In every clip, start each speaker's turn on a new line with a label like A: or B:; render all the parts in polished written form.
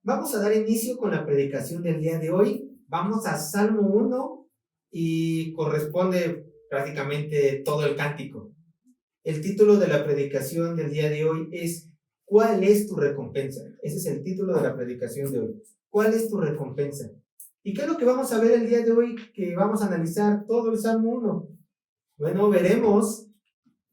A: Vamos a dar inicio con la predicación del día de hoy. Vamos a Salmo 1 y corresponde prácticamente todo el cántico. El título de la predicación del día de hoy es ¿cuál es tu recompensa? Ese es el título de la predicación de hoy. ¿Cuál es tu recompensa? ¿Y qué es lo que vamos a ver el día de hoy? Que vamos a analizar todo el Salmo 1. Bueno, veremos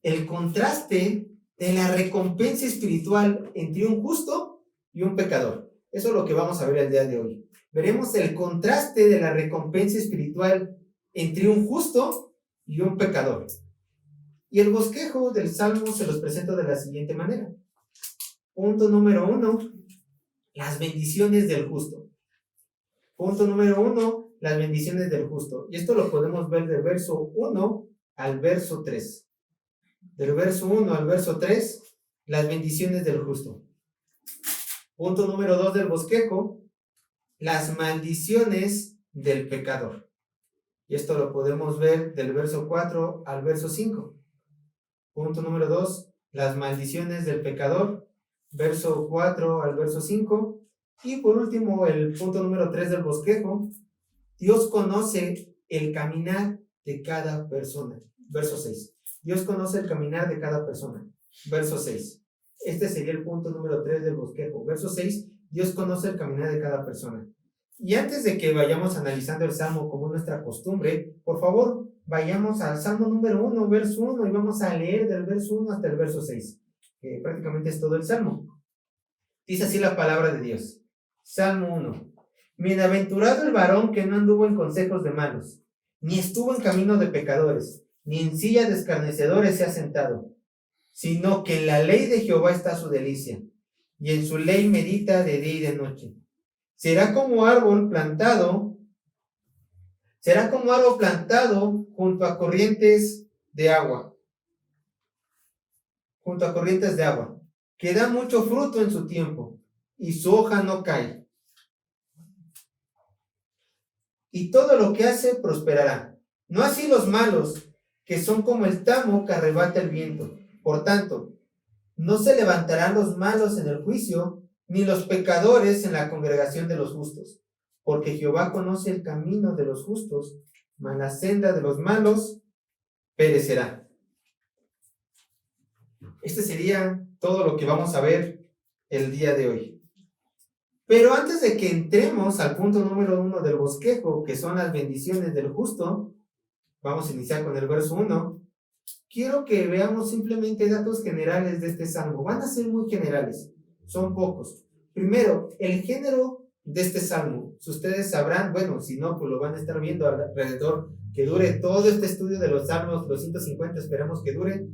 A: el contraste de la recompensa espiritual entre un justo y un pecador. Eso es lo que vamos a ver el día de hoy. Veremos el contraste de la recompensa espiritual entre un justo y un pecador. Y el bosquejo del Salmo se los presento de la siguiente manera. Punto número 1, las bendiciones del justo. Punto número 1, las bendiciones del justo. Y esto lo podemos ver del verso 1 al verso 3. Del verso 1 al verso 3, las bendiciones del justo. Punto número 2 del bosquejo, las maldiciones del pecador. Y esto lo podemos ver del verso 4 al verso 5. Punto número 2, las maldiciones del pecador, verso 4 al verso 5. Y por último, el punto número 3 del bosquejo, Dios conoce el caminar de cada persona, verso 6. Dios conoce el caminar de cada persona, verso 6. Este sería el punto número 3 del bosquejo. Verso 6, Dios conoce el caminar de cada persona. Y antes de que vayamos analizando el Salmo como nuestra costumbre, por favor, vayamos al Salmo número 1, verso 1, y vamos a leer del verso 1 hasta el verso 6, que prácticamente es todo el Salmo. Dice así la palabra de Dios. Salmo 1. Bienaventurado el varón que no anduvo en consejos de malos, ni estuvo en camino de pecadores, ni en silla de escarnecedores se ha sentado, sino que en la ley de Jehová está su delicia, y en su ley medita de día y de noche. Será como árbol plantado junto a corrientes de agua, que da mucho fruto en su tiempo, y su hoja no cae. Y todo lo que hace prosperará. No así los malos, que son como el tamo que arrebata el viento. Por tanto, no se levantarán los malos en el juicio, ni los pecadores en la congregación de los justos. Porque Jehová conoce el camino de los justos, mas la senda de los malos perecerá. Este sería todo lo que vamos a ver el día de hoy. Pero antes de que entremos al punto número 1 del bosquejo, que son las bendiciones del justo, vamos a iniciar con el verso 1. Quiero que veamos simplemente datos generales de este salmo. Van a ser muy generales, son pocos. Primero, el género de este salmo. Si ustedes sabrán, bueno, si no, pues lo van a estar viendo alrededor, que dure todo este estudio de los salmos, los 150, esperamos que dure.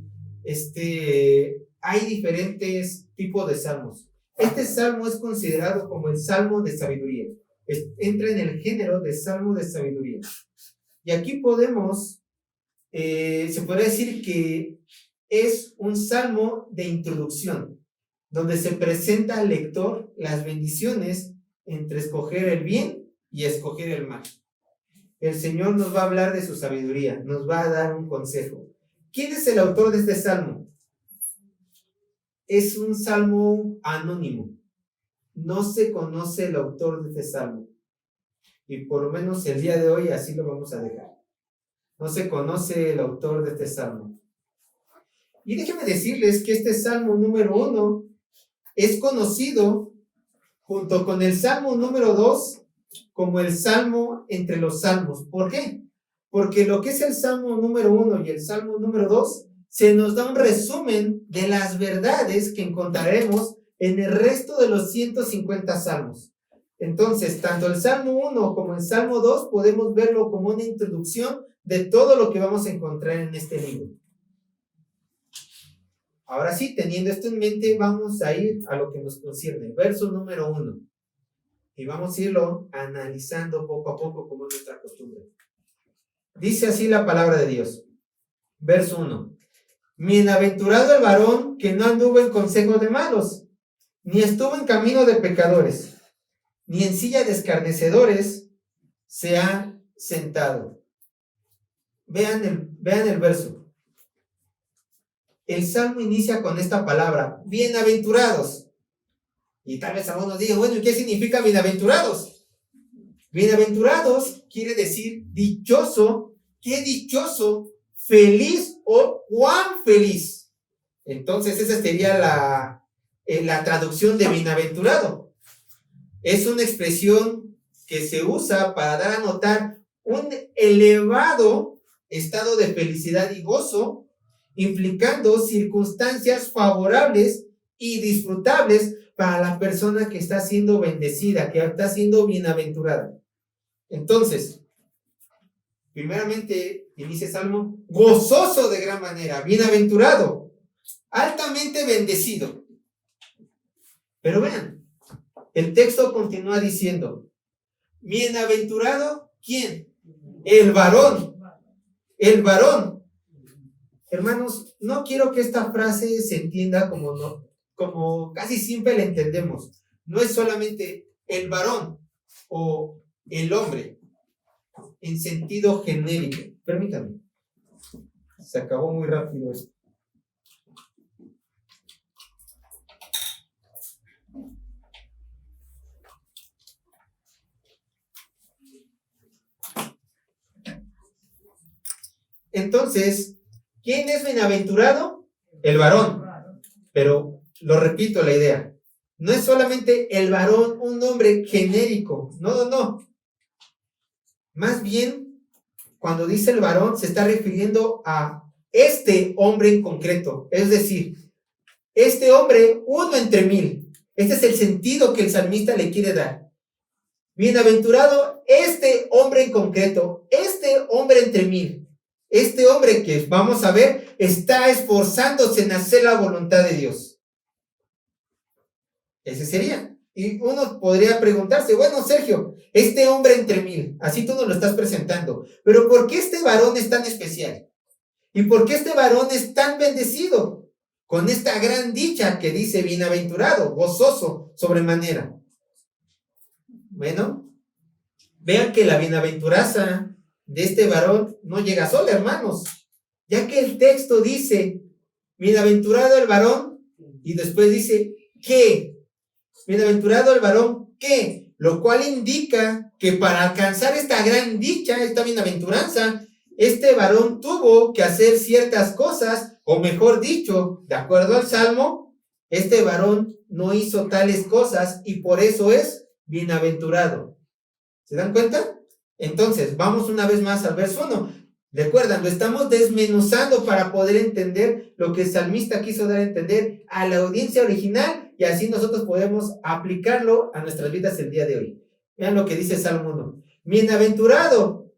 A: Hay diferentes tipos de salmos. Este salmo es considerado como el salmo de sabiduría. Entra en el género de salmo de sabiduría. Y aquí podemos, se podría decir que es un salmo de introducción, donde se presenta al lector las bendiciones entre escoger el bien y escoger el mal. El Señor nos va a hablar de su sabiduría, nos va a dar un consejo. ¿Quién es el autor de este salmo? Es un salmo anónimo. No se conoce el autor de este salmo. Y por lo menos el día de hoy así lo vamos a dejar. No se conoce el autor de este salmo. Y déjenme decirles que este salmo número 1 es conocido junto con el salmo número 2 como el salmo entre los salmos. ¿Por qué? Porque lo que es el salmo número 1 y el salmo número 2 se nos da un resumen de las verdades que encontraremos en el resto de los 150 salmos. Entonces, tanto el Salmo 1 como el Salmo 2 podemos verlo como una introducción de todo lo que vamos a encontrar en este libro. Ahora sí, teniendo esto en mente, vamos a ir a lo que nos concierne, verso número 1. Y vamos a irlo analizando poco a poco como es nuestra costumbre. Dice así la palabra de Dios. Verso 1. Bienaventurado el varón que no anduvo en consejo de malos, ni estuvo en camino de pecadores, ni en silla de escarnecedores se ha sentado. Vean el verso. El salmo inicia con esta palabra, bienaventurados. Y tal vez algunos digan, bueno, ¿y qué significa bienaventurados? Bienaventurados quiere decir dichoso, qué dichoso, feliz o cuán feliz. Entonces esa sería la traducción de bienaventurado. Es una expresión que se usa para dar a notar un elevado estado de felicidad y gozo, implicando circunstancias favorables y disfrutables para la persona que está siendo bendecida, que está siendo bienaventurada. Entonces, primeramente inicia el Salmo, gozoso de gran manera, bienaventurado, altamente bendecido. Pero vean, el texto continúa diciendo, bienaventurado, ¿quién? El varón. El varón. Hermanos, no quiero que esta frase se entienda como casi siempre la entendemos. No es solamente el varón o el hombre en sentido genérico. Permítanme. Se acabó muy rápido esto. Entonces, ¿quién es bienaventurado? El varón. Pero lo repito la idea. No es solamente el varón un nombre genérico. No. Más bien, cuando dice el varón, se está refiriendo a este hombre en concreto. Es decir, este hombre, uno entre mil. Este es el sentido que el salmista le quiere dar. Bienaventurado este hombre en concreto, este hombre entre mil. Este hombre que vamos a ver está esforzándose en hacer la voluntad de Dios. Ese sería. Y uno podría preguntarse, bueno, Sergio, este hombre entre mil, así tú nos lo estás presentando, pero ¿por qué este varón es tan especial? ¿Y por qué este varón es tan bendecido? Con esta gran dicha que dice bienaventurado, gozoso, sobremanera. Bueno, vean que la bienaventuranza de este varón no llega sola, hermanos, ya que el texto dice, bienaventurado el varón, y después dice, ¿qué? Bienaventurado el varón, ¿qué? Lo cual indica que para alcanzar esta gran dicha, esta bienaventuranza, este varón tuvo que hacer ciertas cosas, o mejor dicho, de acuerdo al Salmo, este varón no hizo tales cosas y por eso es bienaventurado. ¿Se dan cuenta? Entonces, vamos una vez más al verso 1. Recuerdan, lo estamos desmenuzando para poder entender lo que el salmista quiso dar a entender a la audiencia original y así nosotros podemos aplicarlo a nuestras vidas el día de hoy. Vean lo que dice Salmo 1. Bienaventurado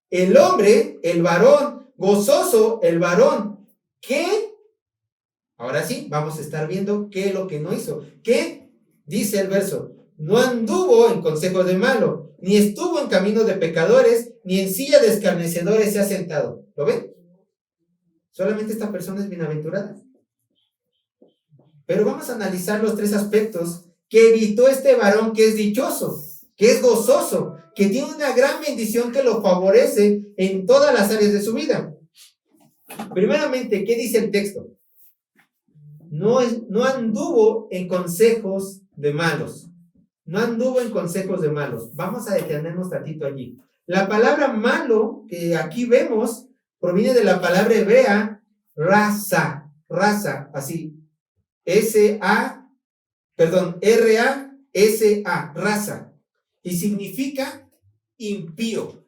A: el hombre, el varón, gozoso el varón, que, ahora sí, vamos a estar viendo qué es lo que no hizo. ¿Qué? Dice el verso, no anduvo en consejos de malo, ni estuvo en camino de pecadores, ni en silla de escarnecedores se ha sentado. ¿Lo ven? Solamente esta persona es bienaventurada. Pero vamos a analizar los tres aspectos que evitó este varón que es dichoso, que es gozoso, que tiene una gran bendición que lo favorece en todas las áreas de su vida. Primeramente, ¿qué dice el texto? No anduvo en consejos de malos. No anduvo en consejos de malos. Vamos a detenernos tantito allí. La palabra malo que aquí vemos proviene de la palabra hebrea raza, así. R-A-S-A, raza. Y significa impío.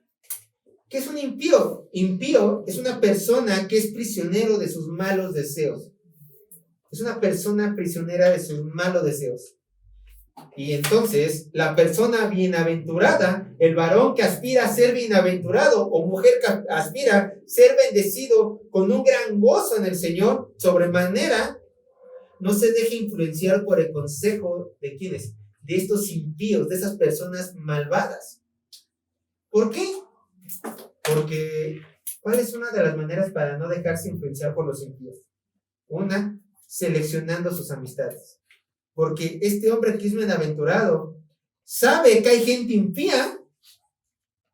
A: ¿Qué es un impío? Impío es una persona que es prisionero de sus malos deseos. Es una persona prisionera de sus malos deseos. Y entonces, la persona bienaventurada, el varón que aspira a ser bienaventurado o mujer que aspira a ser bendecido con un gran gozo en el Señor, sobremanera, no se deje influenciar por el consejo de ¿quiénes? De estos impíos, de esas personas malvadas. ¿Por qué? Porque, ¿cuál es una de las maneras para no dejarse influenciar por los impíos? Una, seleccionando sus amistades. Porque este hombre que es bienaventurado sabe que hay gente impía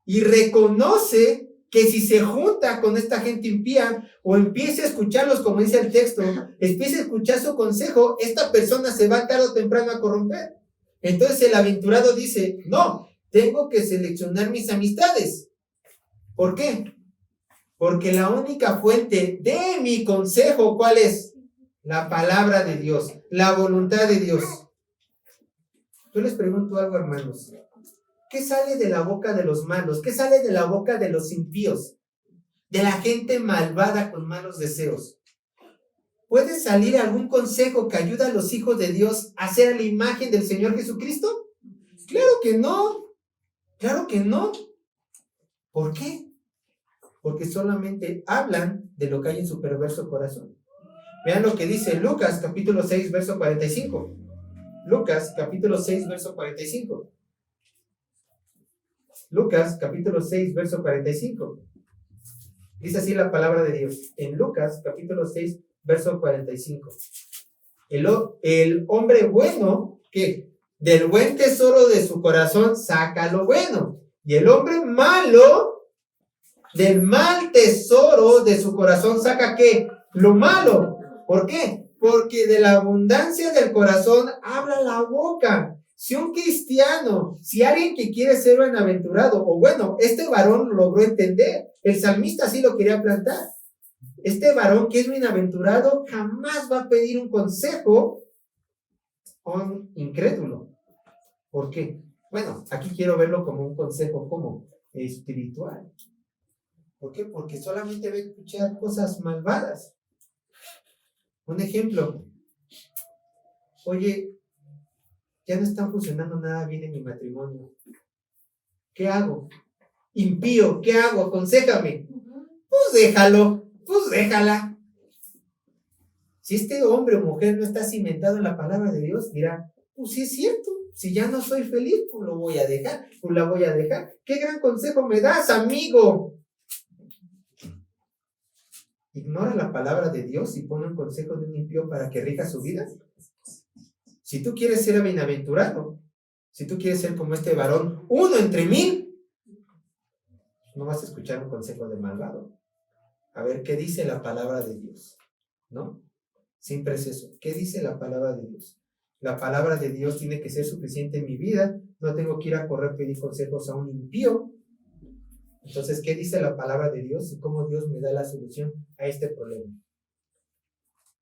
A: y reconoce que si se junta con esta gente impía o empieza a escucharlos, como dice el texto, empieza a escuchar su consejo, esta persona se va tarde o temprano a corromper. Entonces el aventurado dice, no, tengo que seleccionar mis amistades. ¿Por qué? Porque la única fuente de mi consejo, ¿cuál es? La palabra de Dios, la voluntad de Dios. Yo les pregunto algo, hermanos. ¿Qué sale de la boca de los malos? ¿Qué sale de la boca de los impíos? De la gente malvada con malos deseos. ¿Puede salir algún consejo que ayude a los hijos de Dios a ser a la imagen del Señor Jesucristo? Claro que no. Claro que no. ¿Por qué? Porque solamente hablan de lo que hay en su perverso corazón. Vean lo que dice Lucas capítulo 6, verso 45. Lucas capítulo 6, verso 45. Lucas capítulo 6, verso 45. Dice así la palabra de Dios. En Lucas capítulo 6, verso 45. El hombre bueno, que del buen tesoro de su corazón saca lo bueno. Y el hombre malo, del mal tesoro de su corazón saca ¿qué? Lo malo. ¿Por qué? Porque de la abundancia del corazón habla la boca. Si un cristiano, si alguien que quiere ser bienaventurado, o bueno, este varón lo logró entender, el salmista sí lo quería plantar. Este varón que es bienaventurado jamás va a pedir un consejo a un incrédulo. ¿Por qué? Bueno, aquí quiero verlo como un consejo como espiritual. ¿Por qué? Porque solamente va a escuchar cosas malvadas. Un ejemplo. Oye, ya no está funcionando nada bien en mi matrimonio. ¿Qué hago? Impío, ¿qué hago? Aconséjame. Pues déjalo, pues déjala. Si este hombre o mujer no está cimentado en la palabra de Dios, dirá, pues sí es cierto, si ya no soy feliz, pues lo voy a dejar, pues la voy a dejar. ¿Qué gran consejo me das, amigo? ¿Ignora la palabra de Dios y pone un consejo de un impío para que rija su vida? Si tú quieres ser bienaventurado, si tú quieres ser como este varón, uno entre 1000, no vas a escuchar un consejo de malvado. A ver, ¿qué dice la palabra de Dios? ¿No? Siempre es eso. ¿Qué dice la palabra de Dios? La palabra de Dios tiene que ser suficiente en mi vida. No tengo que ir a correr a pedir consejos a un impío. Entonces, ¿qué dice la palabra de Dios y cómo Dios me da la solución a este problema?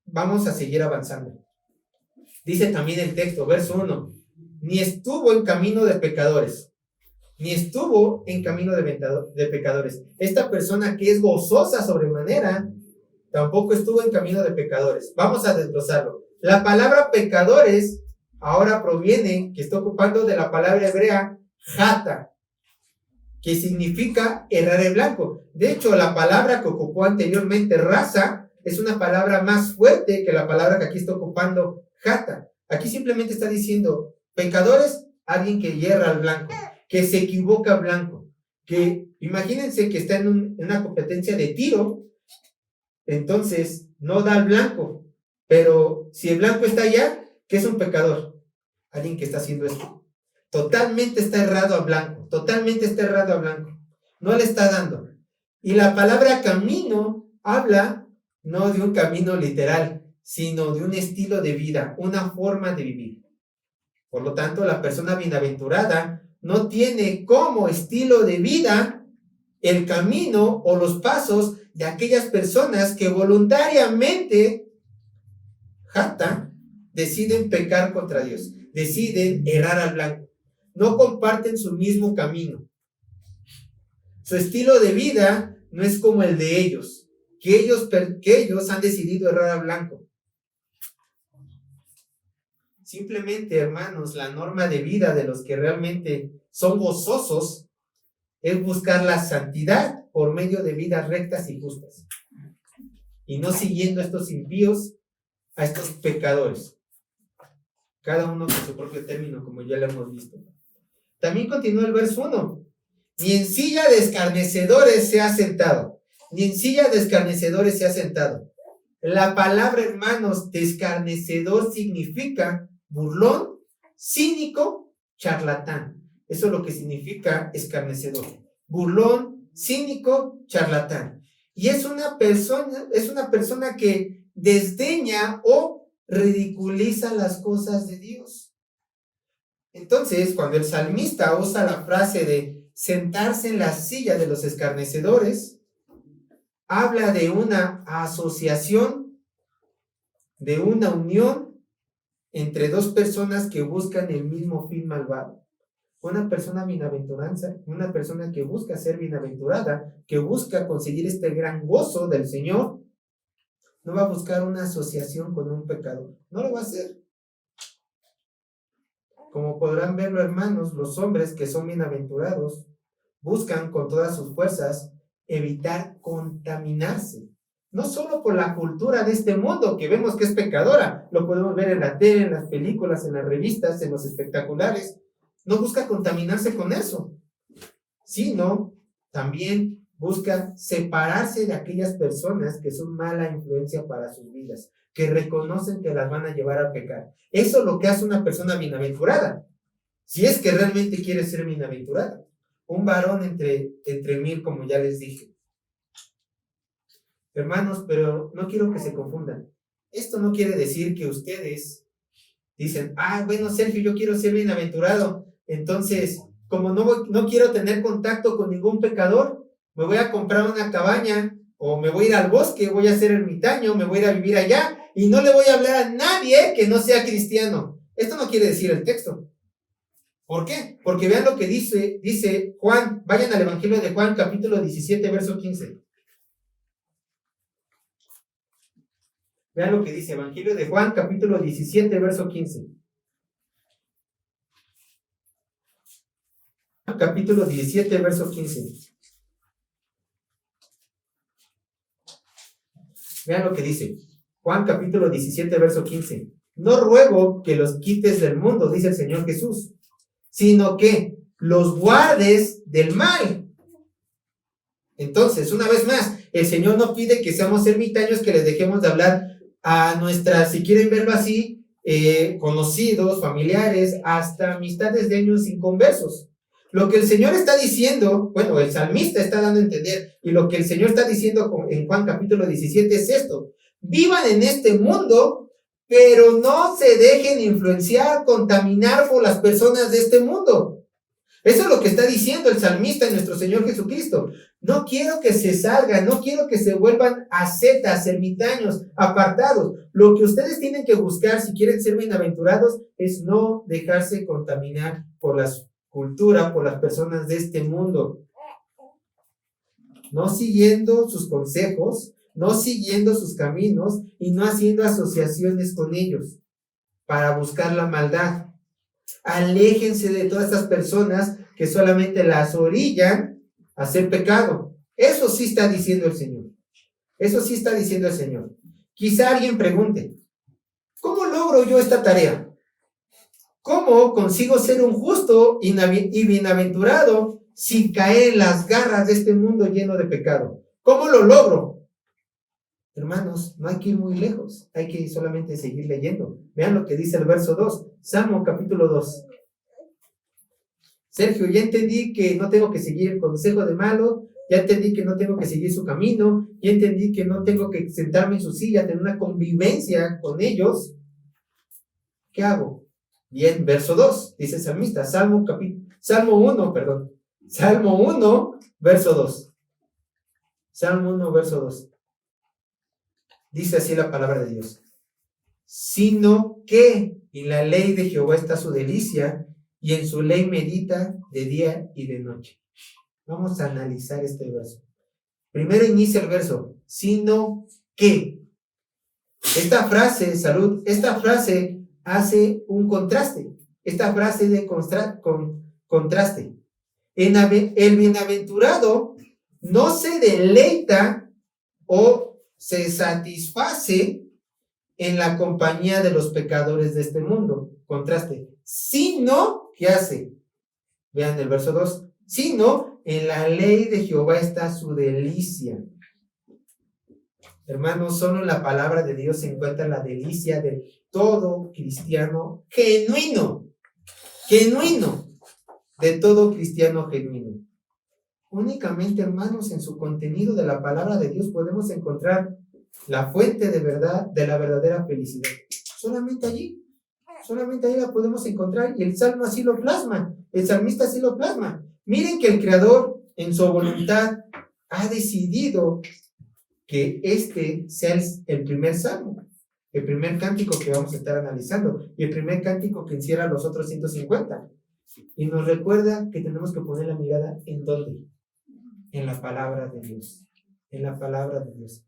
A: Vamos a seguir avanzando. Dice también el texto, verso 1. Ni estuvo en camino de pecadores. Ni estuvo en camino de pecadores. Esta persona que es gozosa sobremanera, tampoco estuvo en camino de pecadores. Vamos a desglosarlo. La palabra pecadores ahora proviene, que está ocupando de la palabra hebrea, jata, que significa errar el blanco. De hecho, la palabra que ocupó anteriormente, raza, es una palabra más fuerte que la palabra que aquí está ocupando, jata. Aquí simplemente está diciendo, pecadores, alguien que hierra al blanco, que se equivoca al blanco, que imagínense que está en una competencia de tiro, entonces no da al blanco, pero si el blanco está allá, ¿qué es un pecador? Alguien que está haciendo esto. Totalmente está errado a blanco, totalmente está errado a blanco, no le está dando. Y la palabra camino habla no de un camino literal, sino de un estilo de vida, una forma de vivir. Por lo tanto, la persona bienaventurada no tiene como estilo de vida el camino o los pasos de aquellas personas que voluntariamente, deciden pecar contra Dios, deciden errar al blanco. No comparten su mismo camino. Su estilo de vida no es como el de ellos, que ellos han decidido errar al blanco. Simplemente, hermanos, la norma de vida de los que realmente son gozosos es buscar la santidad por medio de vidas rectas y justas. Y no siguiendo a estos impíos, a estos pecadores. Cada uno con su propio término, como ya lo hemos visto. También continúa el verso 1. Ni en silla de escarnecedores se ha sentado. Ni en silla de escarnecedores se ha sentado. La palabra, hermanos, de escarnecedor significa burlón, cínico, charlatán. Eso es lo que significa escarnecedor. Burlón, cínico, charlatán. Y es una persona que desdeña o ridiculiza las cosas de Dios. Entonces, cuando el salmista usa la frase de sentarse en la silla de los escarnecedores, habla de una asociación, de una unión entre dos personas que buscan el mismo fin malvado. Una persona bienaventuranza, una persona que busca ser bienaventurada, que busca conseguir este gran gozo del Señor, no va a buscar una asociación con un pecador. No lo va a hacer. Como podrán verlo, hermanos, los hombres que son bienaventurados buscan con todas sus fuerzas evitar contaminarse. No solo por la cultura de este mundo, que vemos que es pecadora, lo podemos ver en la tele, en las películas, en las revistas, en los espectaculares. No busca contaminarse con eso, sino también busca separarse de aquellas personas que son mala influencia para sus vidas, que reconocen que las van a llevar a pecar. Eso es lo que hace una persona bienaventurada, si es que realmente quiere ser bienaventurada. Un varón entre mil, como ya les dije. Hermanos, pero no quiero que se confundan. Esto no quiere decir que ustedes dicen, bueno, Sergio, yo quiero ser bienaventurado. Entonces, como no quiero tener contacto con ningún pecador, me voy a comprar una cabaña o me voy a ir al bosque, voy a ser ermitaño, me voy a ir a vivir allá y no le voy a hablar a nadie que no sea cristiano. Esto no quiere decir el texto. ¿Por qué? Porque vean lo que dice Juan. Vayan al Evangelio de Juan, capítulo 17, verso 15. Vean lo que dice Evangelio de Juan, capítulo 17, verso 15. Capítulo 17, verso 15. Vean lo que dice. Juan, capítulo 17, verso 15. No ruego que los quites del mundo, dice el Señor Jesús, sino que los guardes del mal. Entonces, una vez más, el Señor no pide que seamos ermitaños, que les dejemos de hablar a nuestras, si quieren verlo así, conocidos, familiares, hasta amistades de años inconversos. Lo que el Señor está diciendo, bueno, el salmista está dando a entender, y lo que el Señor está diciendo en Juan capítulo 17 es esto: vivan en este mundo, pero no se dejen influenciar, contaminar por las personas de este mundo. Eso es lo que está diciendo el salmista en nuestro Señor Jesucristo. No quiero que se salgan, no quiero que se vuelvan ascetas, ermitaños, apartados. Lo que ustedes tienen que buscar si quieren ser bienaventurados es no dejarse contaminar por la cultura, por las personas de este mundo. No siguiendo sus consejos, no siguiendo sus caminos y no haciendo asociaciones con ellos para buscar la maldad. Aléjense de todas estas personas que solamente las orillan a hacer pecado. Eso sí está diciendo el Señor. Eso sí está diciendo el Señor. Quizá alguien pregunte, ¿cómo logro yo esta tarea? ¿Cómo consigo ser un justo y bienaventurado sin caer en las garras de este mundo lleno de pecado? ¿Cómo lo logro? Hermanos, no hay que ir muy lejos, hay que solamente seguir leyendo. Vean lo que dice el verso 2, Salmo capítulo 2. Sergio, ya entendí que no tengo que seguir el consejo de malo, ya entendí que no tengo que seguir su camino, ya entendí que no tengo que sentarme en su silla, tener una convivencia con ellos. ¿Qué hago? Bien, verso 2, dice el salmista, Salmo 1, verso 2. Salmo 1, verso 2. Dice así la palabra de Dios: sino que en la ley de Jehová está su delicia, y en su ley medita de día y de noche. Vamos a analizar este verso. Primero inicia el verso, sino que. Esta frase hace un contraste. Esta frase de contraste. El bienaventurado no se deleita o se satisface en la compañía de los pecadores de este mundo. Contraste. Sino, ¿qué hace? Vean el verso 2. Sino, en la ley de Jehová está su delicia. Hermanos, solo en la palabra de Dios se encuentra la delicia de todo cristiano genuino. De todo cristiano genuino. Únicamente, hermanos, en su contenido de la palabra de Dios podemos encontrar la fuente de verdad, de la verdadera felicidad. Solamente allí la podemos encontrar, y el Salmo así lo plasma, el salmista así lo plasma. Miren que el Creador, en su voluntad, ha decidido que este sea el primer salmo, el primer cántico que vamos a estar analizando, y el primer cántico que encierra los otros 150. Y nos recuerda que tenemos que poner la mirada ¿en dónde? En la palabra de Dios. En la palabra de Dios.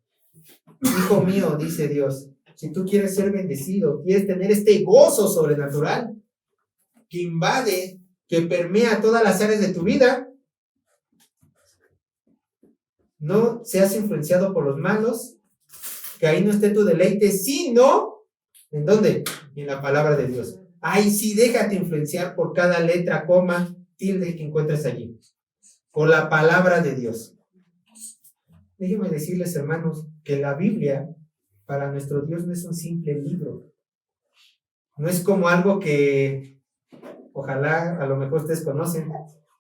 A: Hijo mío, dice Dios, si tú quieres ser bendecido, quieres tener este gozo sobrenatural que invade, que permea todas las áreas de tu vida, no seas influenciado por los malos, que ahí no esté tu deleite, sino, ¿en dónde? En la palabra de Dios. Ahí sí, déjate influenciar por cada letra, coma, tilde que encuentres allí, por la palabra de Dios. Déjenme decirles, hermanos, que la Biblia para nuestro Dios no es un simple libro. No es como algo que, ojalá, a lo mejor ustedes conocen,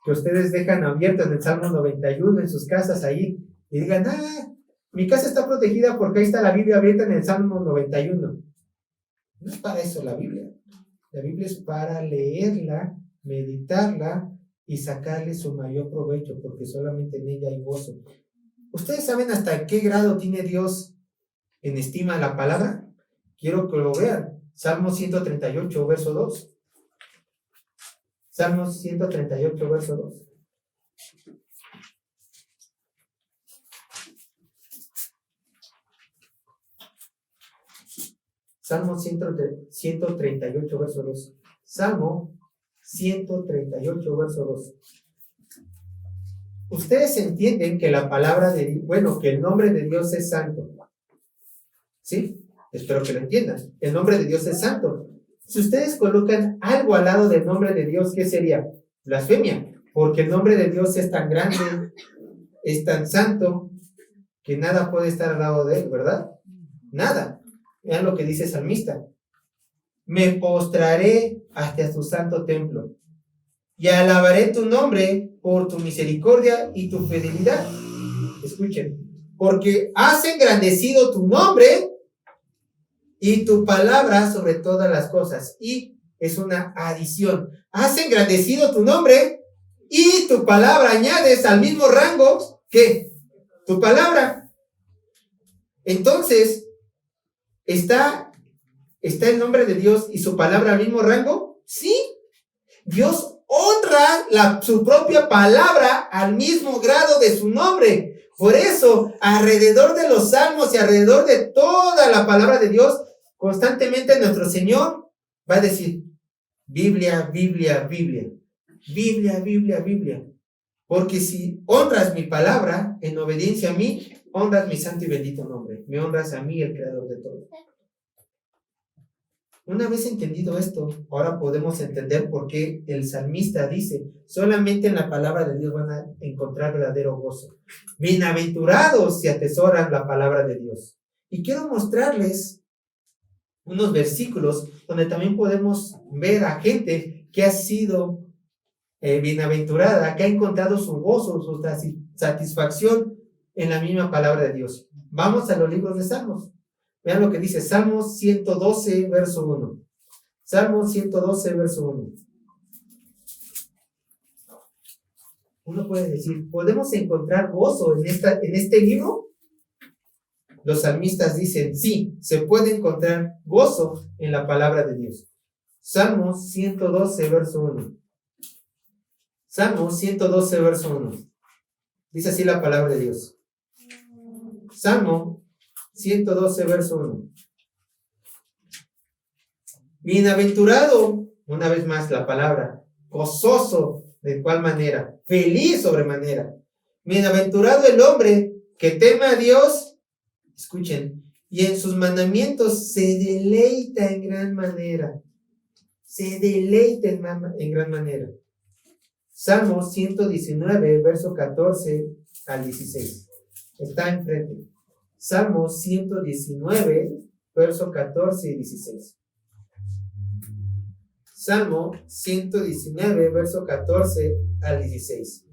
A: que ustedes dejan abierto en el Salmo 91 en sus casas ahí, y digan, mi casa está protegida porque ahí está la Biblia abierta en el Salmo 91. No es para eso la Biblia. La Biblia es para leerla, meditarla y sacarle su mayor provecho, porque solamente en ella hay gozo. ¿Ustedes saben hasta qué grado tiene Dios en estima la palabra? Quiero que lo vean. Salmo 138, verso 2. Salmo 138, verso 2. Salmo 138, verso 2. Salmo 138, verso 2. Ustedes entienden que la palabra de, que el nombre de Dios es santo. ¿Sí? Espero que lo entiendan. El nombre de Dios es santo. Si ustedes colocan algo al lado del nombre de Dios, ¿qué sería? Blasfemia. Porque el nombre de Dios es tan grande, es tan santo, que nada puede estar al lado de él, ¿verdad? Nada. Vean lo que dice el salmista. Me postraré hasta tu santo templo y alabaré tu nombre por tu misericordia y tu fidelidad. Escuchen. Porque has engrandecido tu nombre y tu palabra sobre todas las cosas. Y es una adición. Has engrandecido tu nombre y tu palabra. Añades al mismo rango que tu palabra. Entonces, ¿está el nombre de Dios y su palabra al mismo rango? Sí. Dios honra su propia palabra al mismo grado de su nombre. Por eso, alrededor de los salmos y alrededor de toda la palabra de Dios, constantemente nuestro Señor va a decir, Biblia, Biblia, Biblia, Biblia, Biblia, Biblia. Porque si honras mi palabra en obediencia a mí, honras mi santo y bendito nombre. Me honras a mí, el creador de todo. Una vez entendido esto, ahora podemos entender por qué el salmista dice, solamente en la palabra de Dios van a encontrar verdadero gozo. Bienaventurados si atesoran la palabra de Dios. Y quiero mostrarles unos versículos donde también podemos ver a gente que ha sido bienaventurada, que ha encontrado su gozo, su satisfacción en la misma palabra de Dios. Vamos a los libros de Salmos. Vean lo que dice Salmos 112, verso 1. Salmos 112, verso 1. Uno puede decir, ¿podemos encontrar gozo en este libro? Los salmistas dicen, sí, se puede encontrar gozo en la palabra de Dios. Salmos 112, verso 1. Salmos 112, verso 1. Dice así la palabra de Dios. Salmo 112, verso 1. Bienaventurado, una vez más la palabra, gozoso, ¿de cuál manera? Feliz sobremanera. Bienaventurado el hombre que teme a Dios, escuchen, y en sus mandamientos se deleita en gran manera. Se deleita en gran manera. Salmo 119, verso 14 al 16. Está enfrente. Salmo 119, verso 14 y 16. Salmo 119, verso 14 al 16.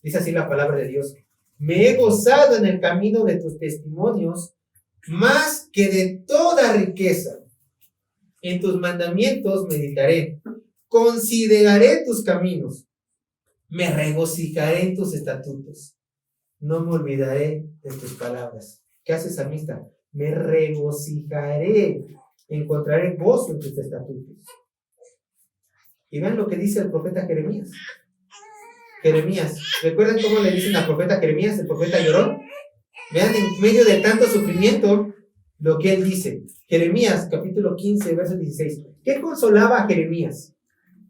A: Dice así la palabra de Dios. Me he gozado en el camino de tus testimonios más que de toda riqueza. En tus mandamientos meditaré. Consideraré tus caminos. Me regocijaré en tus estatutos. No me olvidaré de tus palabras. ¿Qué hace el salmista? Me regocijaré. Encontraré gozo en tus estatutos. Y vean lo que dice el profeta Jeremías. Jeremías, ¿recuerdan cómo le dicen al profeta Jeremías? El profeta lloró. Vean en medio de tanto sufrimiento lo que él dice. Jeremías, capítulo 15, verso 16. ¿Qué consolaba a Jeremías?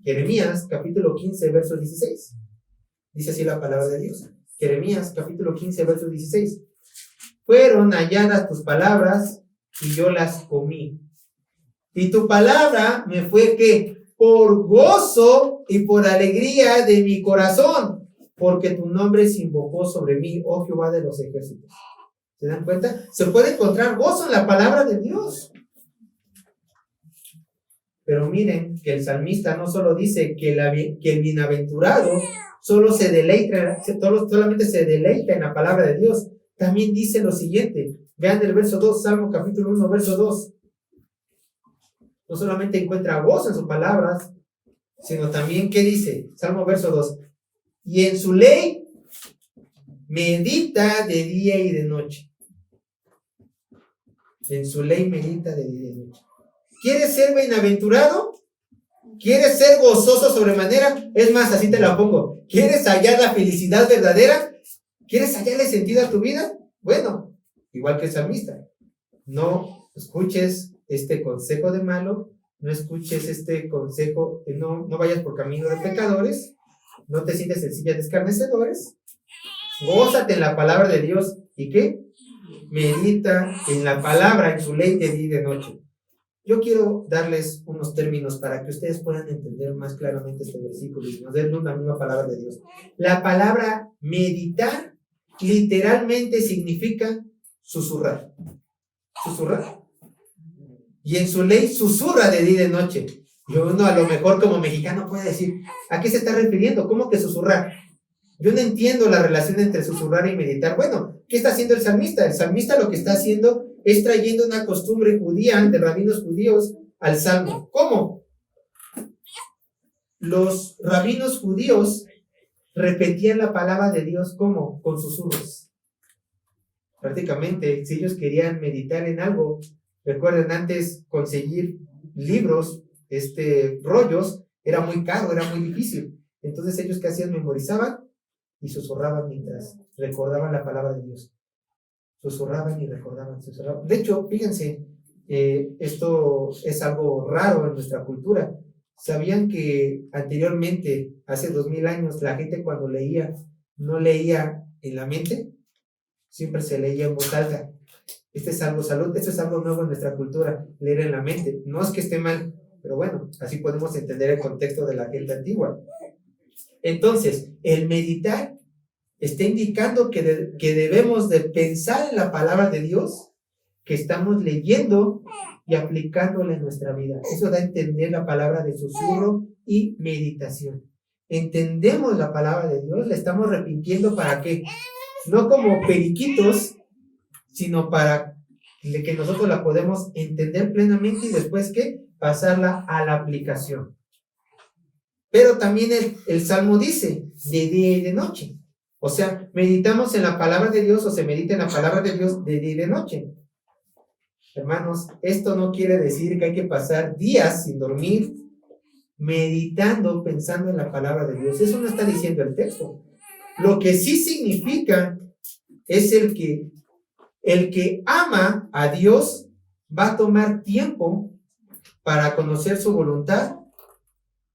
A: Jeremías, capítulo 15, verso 16. Dice así la palabra de Dios. Jeremías, capítulo 15, verso 16. Fueron halladas tus palabras y yo las comí. Y tu palabra me fue ¿qué? Por gozo y por alegría de mi corazón, porque tu nombre se invocó sobre mí, oh Jehová de los ejércitos. ¿Se dan cuenta? Se puede encontrar gozo en la palabra de Dios. Pero miren que el salmista no solo dice que el bienaventurado solamente se deleita en la palabra de Dios, también dice lo siguiente. Vean el verso 2, Salmo capítulo 1, verso 2. No solamente encuentra gozo en sus palabras, sino también, ¿qué dice? Salmo verso 2. Y en su ley medita de día y de noche. En su ley medita de día y de noche. ¿Quieres ser bienaventurado? ¿Quieres ser gozoso sobremanera? Es más, así te la pongo. ¿Quieres hallar la felicidad verdadera? ¿Quieres hallarle sentido a tu vida? Bueno, igual que el salmista. No escuches este consejo de malo, no escuches este consejo, no vayas por camino de pecadores, no te sientes en silla de escarnecedores, gózate en la palabra de Dios, ¿y qué? Medita en la palabra, en su ley de día y de noche. Yo quiero darles unos términos para que ustedes puedan entender más claramente este versículo y nos den la misma palabra de Dios. La palabra meditar literalmente significa susurrar. Susurrar. Y en su ley susurra de día y de noche. Y uno a lo mejor como mexicano puede decir, ¿a qué se está refiriendo? ¿Cómo que susurrar? Yo no entiendo la relación entre susurrar y meditar. Bueno, ¿qué está haciendo el salmista? El salmista lo que está haciendo es trayendo una costumbre judía de rabinos judíos al salmo. ¿Cómo? Los rabinos judíos repetían la palabra de Dios ¿cómo? Con susurros. Prácticamente, si ellos querían meditar en algo, recuerden antes conseguir libros, rollos, era muy caro, era muy difícil. Entonces ellos ¿qué hacían? Memorizaban y susurraban mientras recordaban la palabra de Dios. Susurraban y recordaban, susurraban. De hecho, fíjense, esto es algo raro en nuestra cultura. ¿Sabían que anteriormente, hace 2000 años, la gente cuando leía, no leía en la mente? Siempre se leía en voz alta. Esto es algo nuevo en nuestra cultura, leer en la mente. No es que esté mal, pero bueno, así podemos entender el contexto de la gente antigua. Entonces, el meditar está indicando que debemos de pensar en la palabra de Dios que estamos leyendo y aplicándola en nuestra vida. Eso da a entender la palabra de susurro y meditación. Entendemos la palabra de Dios, la estamos repitiendo ¿para qué? No como periquitos, sino para que nosotros la podemos entender plenamente y después ¿qué? Pasarla a la aplicación. Pero también el Salmo dice, de día y de noche. O sea, meditamos en la palabra de Dios o se medita en la palabra de Dios de día y de noche. Hermanos, esto no quiere decir que hay que pasar días sin dormir, meditando, pensando en la palabra de Dios. Eso no está diciendo el texto. Lo que sí significa es el que ama a Dios va a tomar tiempo para conocer su voluntad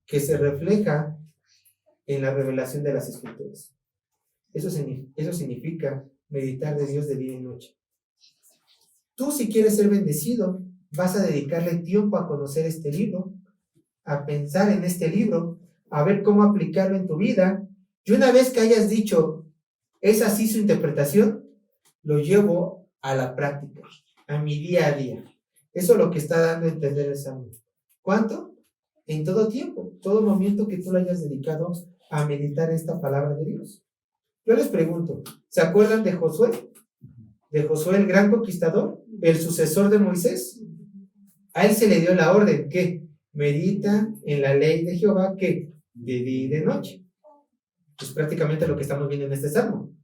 A: que se refleja en la revelación de las Escrituras. Eso significa meditar de Dios de día y noche. Tú, si quieres ser bendecido, vas a dedicarle tiempo a conocer este libro, a pensar en este libro, a ver cómo aplicarlo en tu vida. Y una vez que hayas dicho, es así su interpretación, lo llevo a la práctica, a mi día a día. Eso es lo que está dando a entender el Salmo. ¿Cuánto? En todo tiempo, todo momento que tú lo hayas dedicado a meditar esta palabra de Dios. Yo les pregunto, ¿se acuerdan de Josué? De Josué el gran conquistador, el sucesor de Moisés. A él se le dio la orden que medita en la ley de Jehová, que de día y de noche. Es prácticamente lo que estamos viendo en este salmo.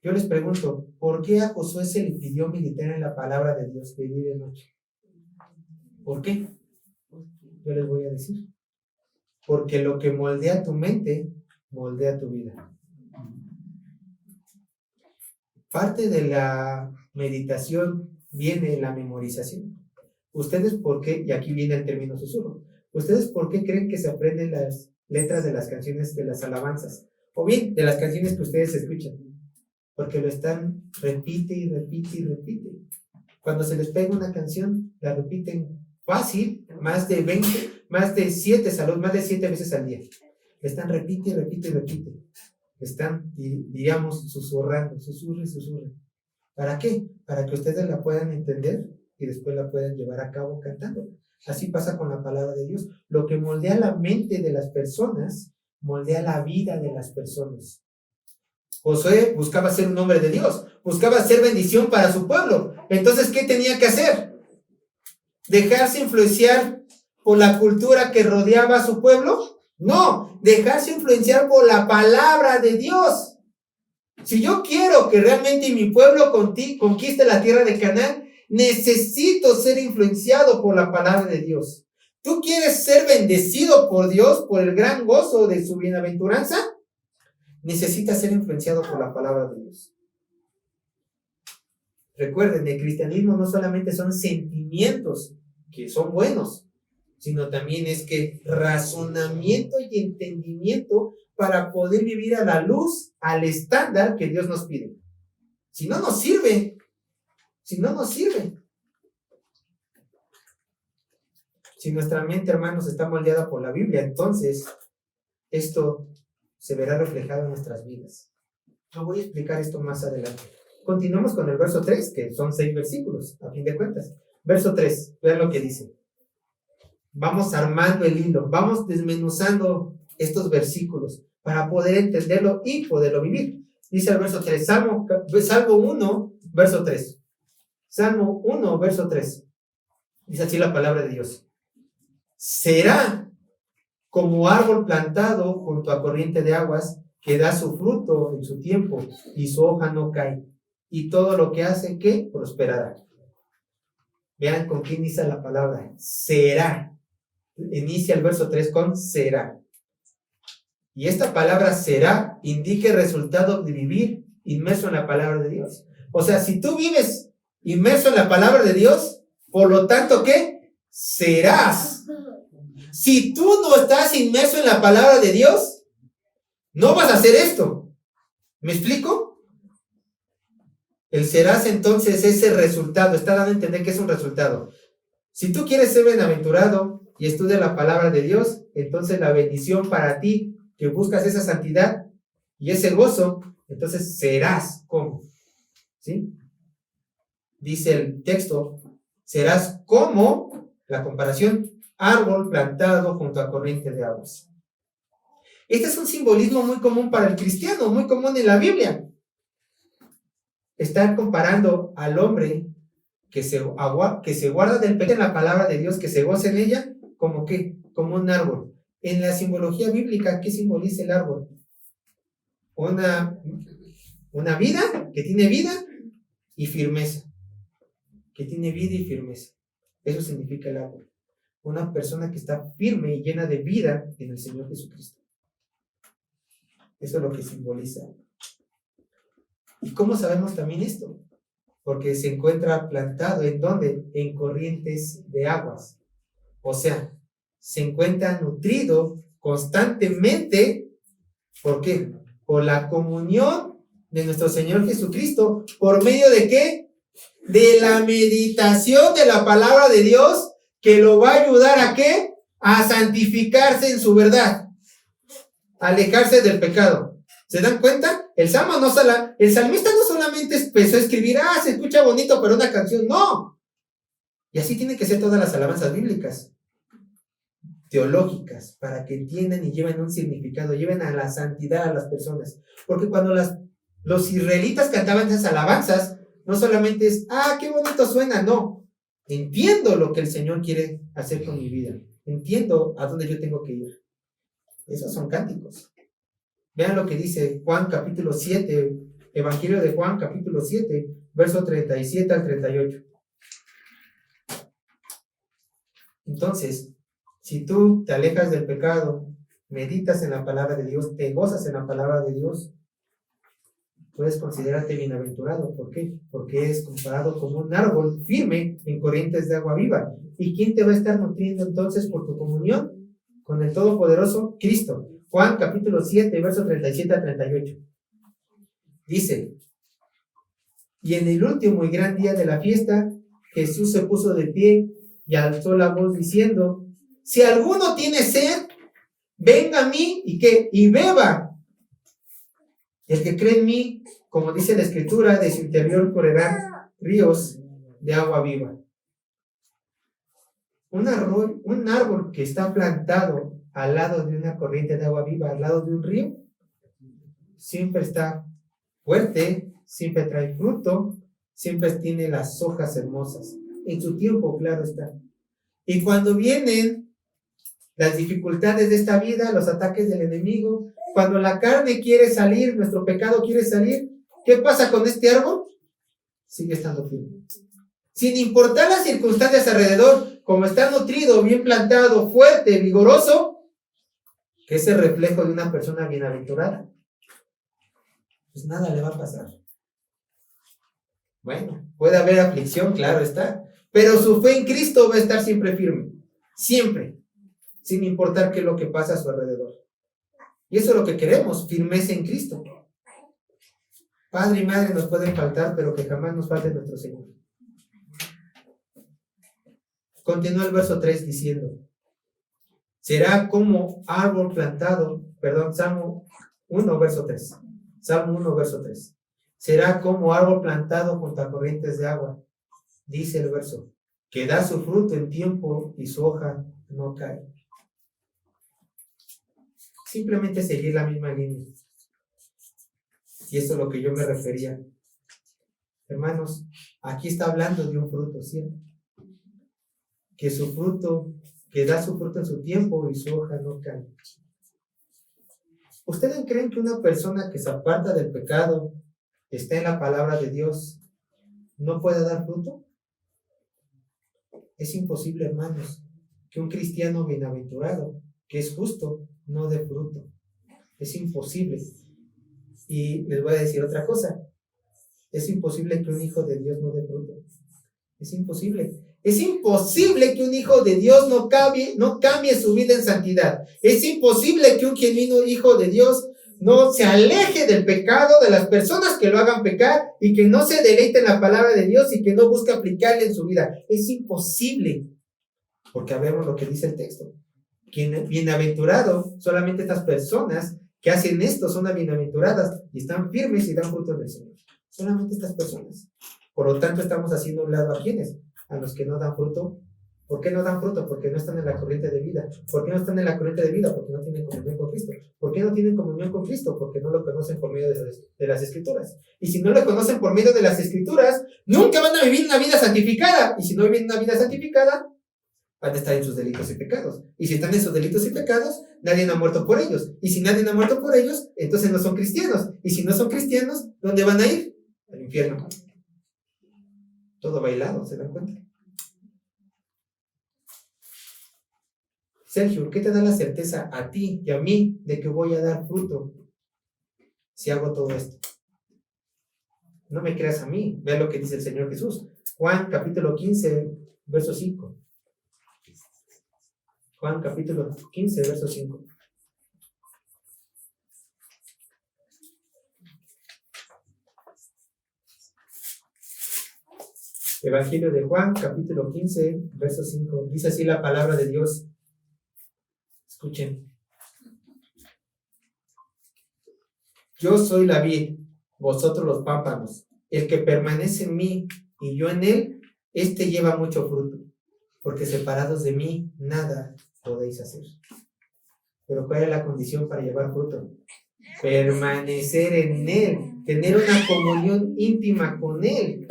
A: Yo les pregunto, ¿por qué a Josué se le pidió meditar en la palabra de Dios de día y de noche? ¿Por qué? Yo les voy a decir. Porque lo que moldea tu mente, moldea tu vida. Parte de la meditación viene la memorización. ¿Ustedes por qué? Y aquí viene el término susurro. ¿Ustedes por qué creen que se aprenden las letras de las canciones de las alabanzas? O bien, de las canciones que ustedes escuchan. Porque lo están, repite y repite y repite. Cuando se les pega una canción, la repiten fácil, más de 20, más de 7 veces al día. Están repite y repite y repite. Están, digamos, susurrando, susurre. ¿Para qué? Para que ustedes la puedan entender y después la puedan llevar a cabo cantando. Así pasa con la palabra de Dios. Lo que moldea la mente de las personas, moldea la vida de las personas. Josué buscaba ser un hombre de Dios, buscaba ser bendición para su pueblo. Entonces, ¿qué tenía que hacer? ¿Dejarse influenciar por la cultura que rodeaba a su pueblo? No, dejarse influenciar por la palabra de Dios. Si yo quiero que realmente mi pueblo conquiste la tierra de Canaán, necesito ser influenciado por la palabra de Dios. ¿Tú quieres ser bendecido por Dios por el gran gozo de su bienaventuranza? Necesitas ser influenciado por la palabra de Dios. Recuerden, el cristianismo no solamente son sentimientos que son buenos, sino también es que razonamiento y entendimiento para poder vivir a la luz, al estándar que Dios nos pide. Si no nos sirve. Si nuestra mente, hermanos, está moldeada por la Biblia, entonces esto se verá reflejado en nuestras vidas. Yo voy a explicar esto más adelante. Continuamos con el verso 3, que son 6 versículos, a fin de cuentas. Verso 3, vean lo que dice. Vamos armando el hilo, vamos desmenuzando estos versículos para poder entenderlo y poderlo vivir. Dice el verso 3, Salmo 1, verso 3. Salmo 1, verso 3. Dice así la palabra de Dios. Será como árbol plantado junto a corriente de aguas, que da su fruto en su tiempo y su hoja no cae. Y todo lo que hace, ¿qué? Prosperará. Vean con qué inicia la palabra. Será. Inicia el verso 3 con será. Y esta palabra será indica el resultado de vivir inmerso en la palabra de Dios. O sea, si tú vives inmerso en la palabra de Dios, por lo tanto, ¿qué? Serás. Si tú no estás inmerso en la palabra de Dios, no vas a hacer esto. ¿Me explico? El serás entonces es el resultado. Está dando a entender que es un resultado. Si tú quieres ser bienaventurado y estudias la palabra de Dios, entonces la bendición para ti, que buscas esa santidad y ese gozo, entonces serás como. ¿Sí? Dice el texto, serás como, la comparación, árbol plantado junto a corriente de aguas. Este es un simbolismo muy común para el cristiano, muy común en la Biblia. Están comparando al hombre que se guarda del pecado en la palabra de Dios, que se goza en ella, como ¿qué? Como un árbol. En la simbología bíblica, ¿qué simboliza el árbol? Una vida, que tiene vida y firmeza. Que tiene vida y firmeza. Eso significa el árbol. Una persona que está firme y llena de vida en el Señor Jesucristo. Eso es lo que simboliza. ¿Y cómo sabemos también esto? Porque se encuentra plantado, ¿en dónde? En corrientes de aguas. O sea, se encuentra nutrido constantemente. ¿Por qué? Por la comunión de nuestro Señor Jesucristo. ¿Por medio de qué? De la meditación de la palabra de Dios, que lo va a ayudar ¿a qué? A santificarse en su verdad. A alejarse del pecado. ¿Se dan cuenta? El salmista no solamente empezó a escribir, se escucha bonito para una canción, no. Y así tienen que ser todas las alabanzas bíblicas. teológicas para que entiendan y lleven un significado, lleven a la santidad a las personas. Porque cuando los israelitas cantaban esas alabanzas, no solamente es, qué bonito suena, no. Entiendo lo que el Señor quiere hacer con mi vida. Entiendo a dónde yo tengo que ir. Esos son cánticos. Vean lo que dice Juan capítulo 7, Evangelio de Juan capítulo 7, verso 37 al 38. Entonces, si tú te alejas del pecado, meditas en la palabra de Dios, te gozas en la palabra de Dios, puedes considerarte bienaventurado. ¿Por qué? Porque es comparado como un árbol firme en corrientes de agua viva. ¿Y quién te va a estar nutriendo entonces por tu comunión? Con el Todopoderoso Cristo. Juan capítulo 7, verso 37 a 38. Dice: y en el último y gran día de la fiesta, Jesús se puso de pie y alzó la voz diciendo: si alguno tiene sed, venga a mí y beba. El que cree en mí, como dice la Escritura, de su interior correrán ríos de agua viva. Un árbol que está plantado al lado de una corriente de agua viva, al lado de un río, siempre está fuerte, siempre trae fruto, siempre tiene las hojas hermosas. En su tiempo, claro está. Y cuando vienen las dificultades de esta vida, los ataques del enemigo, cuando la carne quiere salir, nuestro pecado quiere salir, ¿qué pasa con este árbol? Sigue estando firme. Sin importar las circunstancias alrededor, como está nutrido, bien plantado, fuerte, vigoroso, que es el reflejo de una persona bienaventurada, pues nada le va a pasar. Bueno, puede haber aflicción, claro está, pero su fe en Cristo va a estar siempre firme, siempre, sin importar qué es lo que pasa a su alrededor. Y eso es lo que queremos, firmeza en Cristo. Padre y madre nos pueden faltar, pero que jamás nos falte nuestro Señor. Continúa el verso 3 diciendo: será como árbol plantado, Salmo 1, verso 3. Salmo 1, verso 3. Será como árbol plantado junto a corrientes de agua, dice el verso, que da su fruto en tiempo y su hoja no cae. Simplemente seguir la misma línea. Y eso es lo que yo me refería. Hermanos, aquí está hablando de un fruto, ¿cierto? Que su fruto, que da su fruto en su tiempo y su hoja no cae. ¿Ustedes creen que una persona que se aparta del pecado, está en la palabra de Dios, no puede dar fruto? Es imposible, hermanos, que un cristiano bienaventurado, que es justo, no dé fruto. Es imposible. Y les voy a decir otra cosa. Es imposible que un hijo de Dios no dé fruto. Es imposible. Es imposible que un hijo de Dios no cambie su vida en santidad. Es imposible que un genuino hijo de Dios no se aleje del pecado, de las personas que lo hagan pecar y que no se deleite en la palabra de Dios y que no busque aplicarla en su vida. Es imposible. Porque vemos lo que dice el texto. Bienaventurado, solamente estas personas que hacen esto son las bienaventuradas y están firmes y dan fruto del Señor. Solamente estas personas. Por lo tanto, estamos haciendo un lado a quienes, a los que no dan fruto. ¿Por qué no dan fruto? Porque no están en la corriente de vida. ¿Por qué no están en la corriente de vida? Porque no tienen comunión con Cristo. ¿Por qué no tienen comunión con Cristo? Porque no lo conocen por medio de las Escrituras. Y si no lo conocen por medio de las Escrituras, nunca van a vivir una vida santificada. Y si no viven una vida santificada, van a estar en sus delitos y pecados. Y si están en sus delitos y pecados, nadie ha muerto por ellos. Y si nadie ha muerto por ellos, entonces no son cristianos. Y si no son cristianos, ¿dónde van a ir? Al infierno. Todo bailado, ¿se dan cuenta? Sergio, ¿qué te da la certeza a ti y a mí de que voy a dar fruto si hago todo esto? No me creas a mí. Vea lo que dice el Señor Jesús. Juan capítulo 15, verso 5. Juan capítulo 15, verso 5. Evangelio de Juan, capítulo 15, verso 5. Dice así la palabra de Dios. Escuchen. Yo soy la vid, vosotros los pámpanos. El que permanece en mí y yo en él, este lleva mucho fruto, porque separados de mí nada podéis hacer. Pero ¿cuál es la condición para llevar fruto? Permanecer en Él, tener una comunión íntima con Él,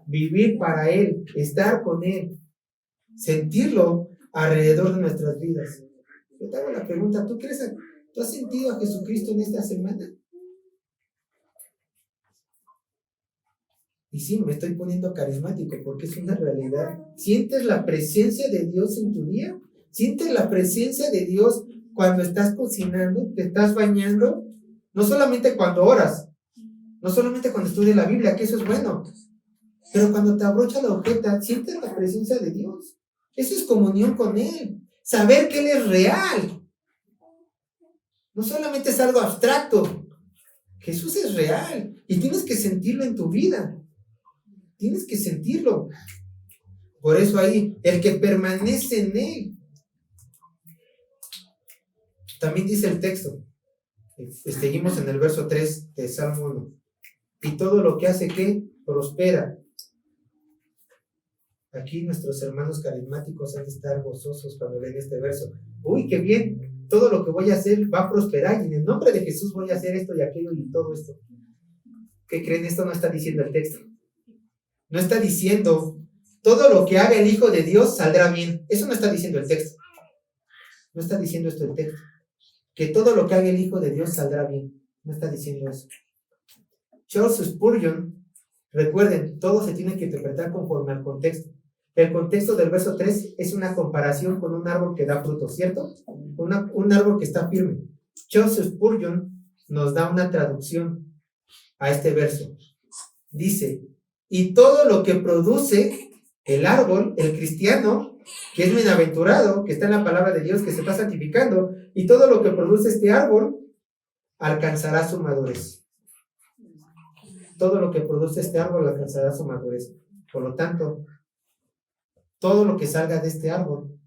A: vivir para Él, estar con Él, sentirlo alrededor de nuestras vidas. Yo te hago la pregunta, ¿tú has sentido a Jesucristo en esta semana? Y sí, me estoy poniendo carismático porque es una realidad. ¿Sientes la presencia de Dios en tu día? ¿Sientes la presencia de Dios cuando estás cocinando, te estás bañando? No solamente cuando oras, no solamente cuando estudias la Biblia, que eso es bueno, pero cuando te abrocha la ojeta, sientes la presencia de Dios. Eso es comunión con Él. Saber que Él es real. No solamente es algo abstracto. Jesús es real y tienes que sentirlo en tu vida. Tienes que sentirlo. Por eso ahí, el que permanece en Él. También dice el texto. Seguimos en el verso 3 de Salmo 1. Y todo lo que hace, ¿qué? Prospera. Aquí nuestros hermanos carismáticos han de estar gozosos cuando leen este verso. Uy, qué bien, todo lo que voy a hacer va a prosperar y en el nombre de Jesús voy a hacer esto y aquello y todo esto. ¿Qué creen? Esto no está diciendo el texto. No está diciendo todo lo que haga el Hijo de Dios saldrá bien. Eso no está diciendo el texto. No está diciendo esto el texto. Que todo lo que haga el Hijo de Dios saldrá bien. No está diciendo eso. Charles Spurgeon, recuerden, todo se tiene que interpretar conforme al contexto. El contexto del verso 3 es una comparación con un árbol que da fruto, ¿cierto? Un árbol que está firme. Charles Spurgeon nos da una traducción a este verso. Dice, y todo lo que produce el árbol, el cristiano, que es bienaventurado, que está en la palabra de Dios, que se está santificando, y todo lo que produce este árbol, alcanzará su madurez. Todo lo que produce este árbol alcanzará su madurez. Por lo tanto, todo lo que salga de este árbol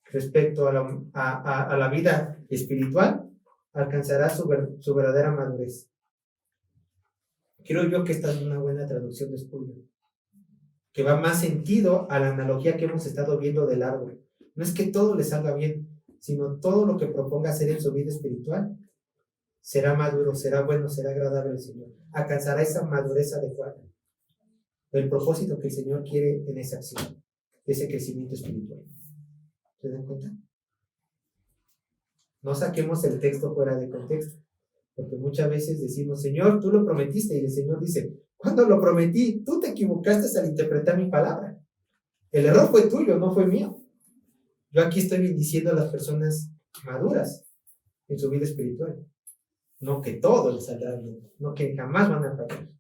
A: respecto a la vida espiritual alcanzará su verdadera madurez. Creo yo que esta es una buena traducción de Spurgeon, que va más sentido a la analogía que hemos estado viendo del árbol. No es que todo le salga bien, sino todo lo que proponga hacer en su vida espiritual será maduro, será bueno, será agradable al Señor. Alcanzará esa madurez adecuada. El propósito que el Señor quiere en esa acción, ese crecimiento espiritual. ¿Se dan cuenta? No saquemos el texto fuera de contexto, porque muchas veces decimos, Señor, tú lo prometiste, y el Señor dice, ¿cuándo lo prometí? Tú te equivocaste al interpretar mi palabra. El error fue tuyo, no fue mío. Yo aquí estoy bendiciendo a las personas maduras en su vida espiritual. No que todo les saldrá bien, no que jamás van a fallar.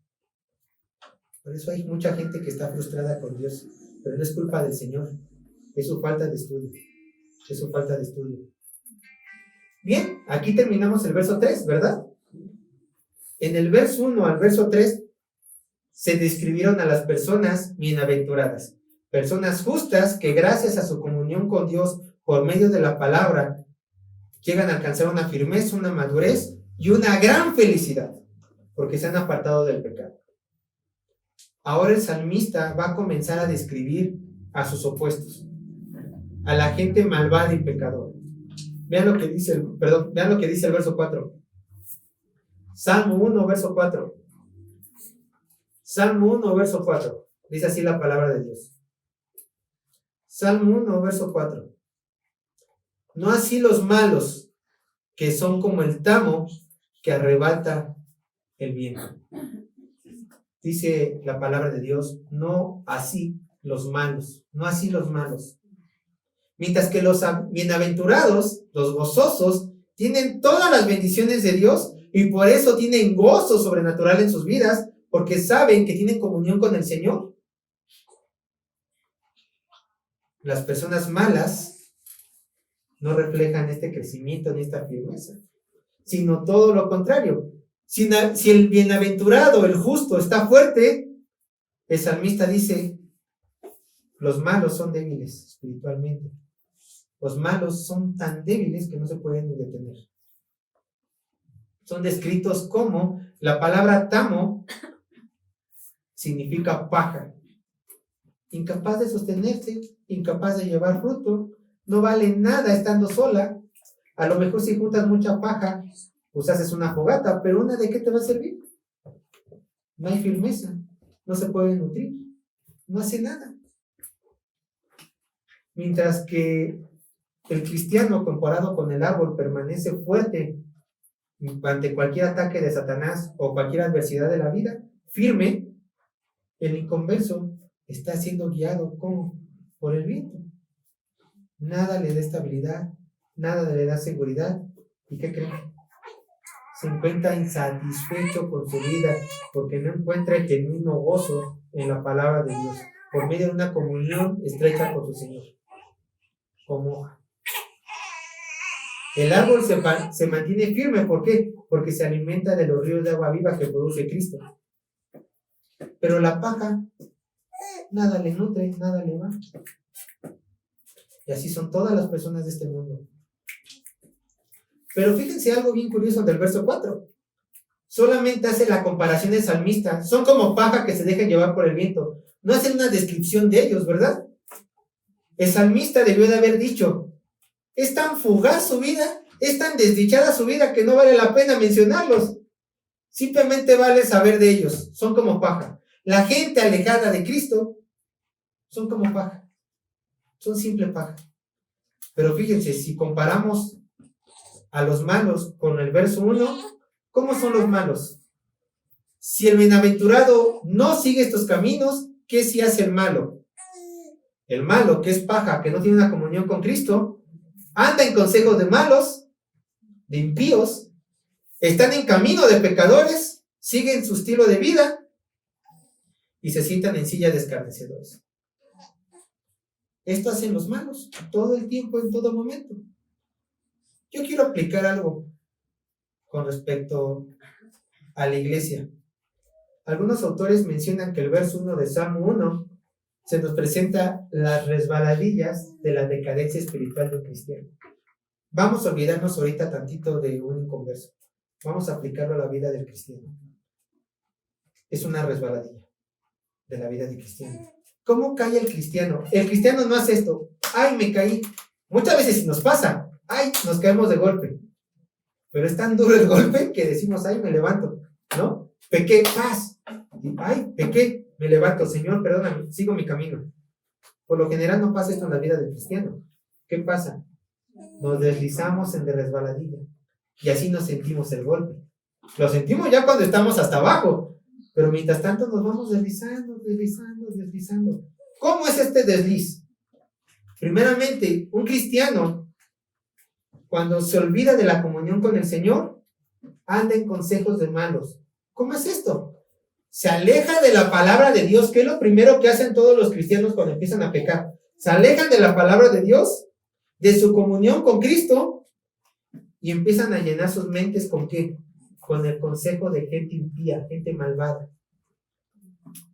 A: Por eso hay mucha gente que está frustrada con Dios, pero no es culpa del Señor, es su falta de estudio. Es su falta de estudio. Bien, aquí terminamos el verso 3, ¿verdad? En el verso 1 al verso 3 se describieron a las personas bienaventuradas, personas justas que gracias a su comunión con Dios por medio de la palabra llegan a alcanzar una firmeza, una madurez y una gran felicidad, porque se han apartado del pecado. Ahora el salmista va a comenzar a describir a sus opuestos, a la gente malvada y pecadora. Vean lo que dice el verso 4. Salmo 1, verso 4. Salmo 1, verso 4. Dice así la palabra de Dios. Salmo 1, verso 4. No así los malos, que son como el tamo que arrebata el viento. Dice la palabra de Dios, no así los malos, no así los malos. Mientras que los bienaventurados, los gozosos, tienen todas las bendiciones de Dios y por eso tienen gozo sobrenatural en sus vidas, porque saben que tienen comunión con el Señor. Las personas malas no reflejan este crecimiento ni esta firmeza, sino todo lo contrario. Si el bienaventurado, el justo, está fuerte, el salmista dice, los malos son débiles espiritualmente. Los malos son tan débiles que no se pueden detener. Son descritos como la palabra tamo significa paja. Incapaz de sostenerse, incapaz de llevar fruto, no vale nada estando sola. A lo mejor si juntas mucha paja, pues haces una fogata, pero ¿una de qué te va a servir? No hay firmeza, no se puede nutrir, no hace nada. Mientras que el cristiano, comparado con el árbol, permanece fuerte ante cualquier ataque de Satanás o cualquier adversidad de la vida, firme, el inconverso está siendo guiado ¿cómo? Por el viento. Nada le da estabilidad, nada le da seguridad. ¿Y qué creen? Se encuentra insatisfecho con su vida porque no encuentra el genuino gozo en la palabra de Dios por medio de una comunión estrecha con su Señor. Como hoja. El árbol se mantiene firme, ¿por qué? Porque se alimenta de los ríos de agua viva que produce Cristo. Pero la paja, nada le nutre, nada le va. Y así son todas las personas de este mundo. Pero fíjense algo bien curioso del verso 4. Solamente hace la comparación del salmista. Son como paja que se dejan llevar por el viento. No hace una descripción de ellos, ¿verdad? El salmista debió de haber dicho, es tan fugaz su vida, es tan desdichada su vida que no vale la pena mencionarlos. Simplemente vale saber de ellos. Son como paja. La gente alejada de Cristo son como paja. Son simple paja. Pero fíjense, si comparamos a los malos con el verso 1, ¿cómo son los malos? Si el bienaventurado no sigue estos caminos, ¿qué sí hace el malo? El malo, que es paja, que no tiene una comunión con Cristo, anda en consejos de malos, de impíos, están en camino de pecadores, siguen su estilo de vida y se sientan en silla de escarnecedores. Esto hacen los malos todo el tiempo, en todo momento. Yo quiero aplicar algo con respecto a la iglesia. Algunos autores mencionan que el verso 1 de Salmo 1 se nos presenta las resbaladillas de la decadencia espiritual de un cristiano. Vamos a olvidarnos ahorita tantito de un inconverso. Vamos a aplicarlo a la vida del cristiano. Es una resbaladilla de la vida del cristiano. ¿Cómo cae el cristiano? El cristiano no hace esto. ¡Ay, me caí! Muchas veces sí nos pasa. ¡Ay, nos caemos de golpe! Pero es tan duro el golpe que decimos, ¡ay, me levanto! ¿No? Pequé, paz. ¡Ay, pequé! Me levanto, Señor, perdóname, sigo mi camino. Por lo general no pasa esto en la vida del cristiano. ¿Qué pasa? Nos deslizamos en de resbaladilla y así nos sentimos el golpe. Lo sentimos ya cuando estamos hasta abajo, pero mientras tanto nos vamos deslizando. ¿Cómo es este desliz? Primeramente, un cristiano, cuando se olvida de la comunión con el Señor, anda en consejos de malos. ¿Cómo es esto? Se aleja de la palabra de Dios, que es lo primero que hacen todos los cristianos cuando empiezan a pecar. Se alejan de la palabra de Dios, de su comunión con Cristo, y empiezan a llenar sus mentes ¿con qué? Con el consejo de gente impía, gente malvada.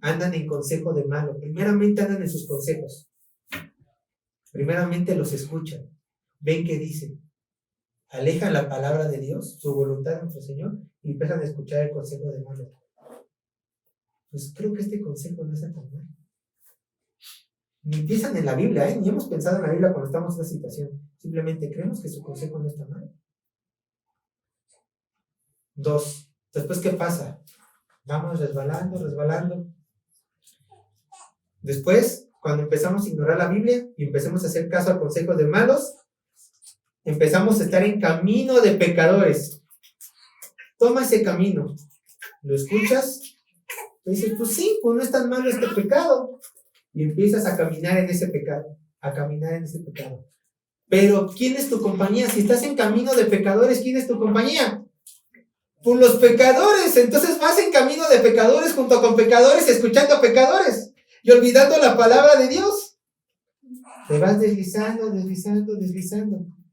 A: Andan en consejo de malo. Primeramente andan en sus consejos. Primeramente los escuchan. Ven qué dicen. Alejan la palabra de Dios, su voluntad de nuestro Señor, y empiezan a escuchar el consejo de malo. Pues creo que este consejo no está tan mal. Ni empiezan en la Biblia, ni hemos pensado en la Biblia cuando estamos en esta situación. Simplemente creemos que su consejo no está mal. 2. Después, ¿qué pasa? Vamos resbalando. Después, cuando empezamos a ignorar la Biblia y empezamos a hacer caso a consejos de malos, empezamos a estar en camino de pecadores. Toma ese camino. ¿Lo escuchas? Y dices, pues sí, pues no es tan malo este pecado. Y empiezas a caminar en ese pecado. Pero, ¿quién es tu compañía? Si estás en camino de pecadores, ¿quién es tu compañía? Pues los pecadores. Entonces vas en camino de pecadores junto con pecadores, escuchando a pecadores y olvidando la palabra de Dios. Te vas deslizando.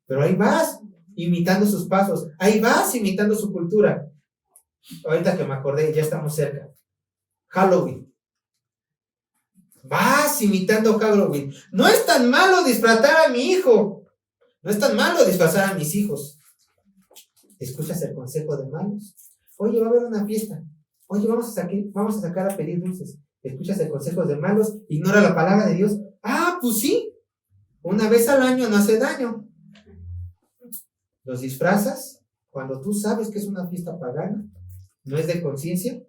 A: Pero ahí vas imitando sus pasos. Ahí vas imitando su cultura. Ahorita que me acordé, ya estamos cerca. Halloween. Vas imitando Halloween. No es tan malo disfrazar a mi hijo. No es tan malo disfrazar a mis hijos. ¿Escuchas el consejo de malos? Oye, va a haber una fiesta. Oye, vamos a sacar a pedir dulces. ¿Escuchas el consejo de malos? Ignora la palabra de Dios. Ah, pues sí. Una vez al año no hace daño. Los disfrazas cuando tú sabes que es una fiesta pagana, no es de conciencia,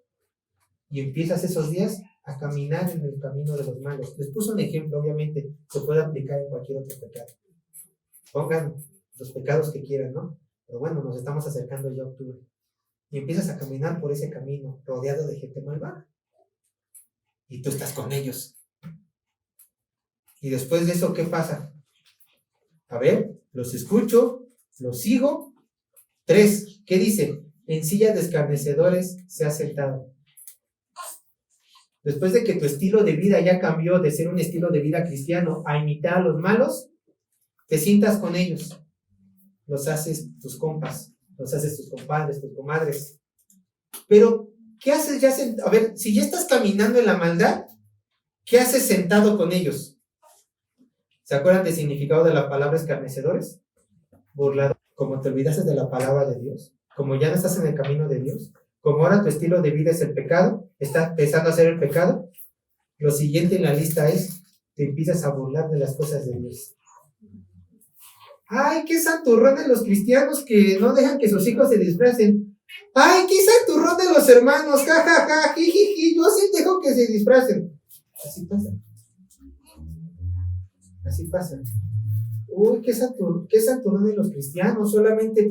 A: y empiezas esos días a caminar en el camino de los malos. Les puse un ejemplo, obviamente, se puede aplicar en cualquier otro pecado. Pongan los pecados que quieran, ¿no? Pero bueno, nos estamos acercando ya a octubre. Y empiezas a caminar por ese camino, rodeado de gente malvada. Y tú estás con ellos. Y después de eso, ¿qué pasa? A ver, los escucho, los sigo. 3, ¿qué dice? En silla de escarnecedores se ha sentado. Después de que tu estilo de vida ya cambió de ser un estilo de vida cristiano a imitar a los malos, te sientas con ellos. Los haces tus compas, los haces tus compadres, tus comadres. Pero, ¿qué haces ya sentado? A ver, si ya estás caminando en la maldad, ¿qué haces sentado con ellos? ¿Se acuerdan del significado de la palabra escarnecedores? Burlador. Como te olvidaste de la palabra de Dios, como ya no estás en el camino de Dios, como ahora tu estilo de vida es el pecado, estás empezando a hacer el pecado, lo siguiente en la lista es, te empiezas a burlar de las cosas de Dios. ¡Ay, qué santurrón de los cristianos que no dejan que sus hijos se disfracen! ¡Ay, qué santurrón de los hermanos! ¡Ja, ja, ja! ¡Jijiji! Yo sí dejo que se disfracen. Así pasa. Así pasa. Uy, qué santurrón de los cristianos. Solamente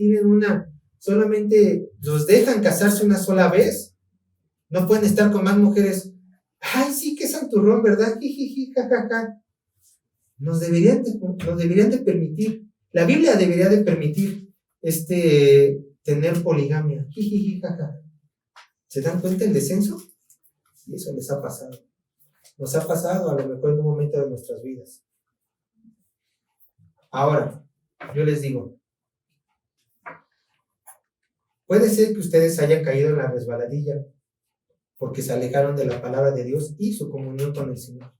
A: los dejan casarse una sola vez. No pueden estar con más mujeres. ¡Ay, sí, qué santurrón, ¿verdad? Jijiji, ja, ja, ja! Nos deberían de permitir. La Biblia debería de permitir tener poligamia. Jijiji, jaja. ¿Se dan cuenta el descenso? Y eso les ha pasado. Nos ha pasado a lo mejor en un momento de nuestras vidas. Ahora, yo les digo, puede ser que ustedes hayan caído en la resbaladilla porque se alejaron de la palabra de Dios y su comunión con el Señor.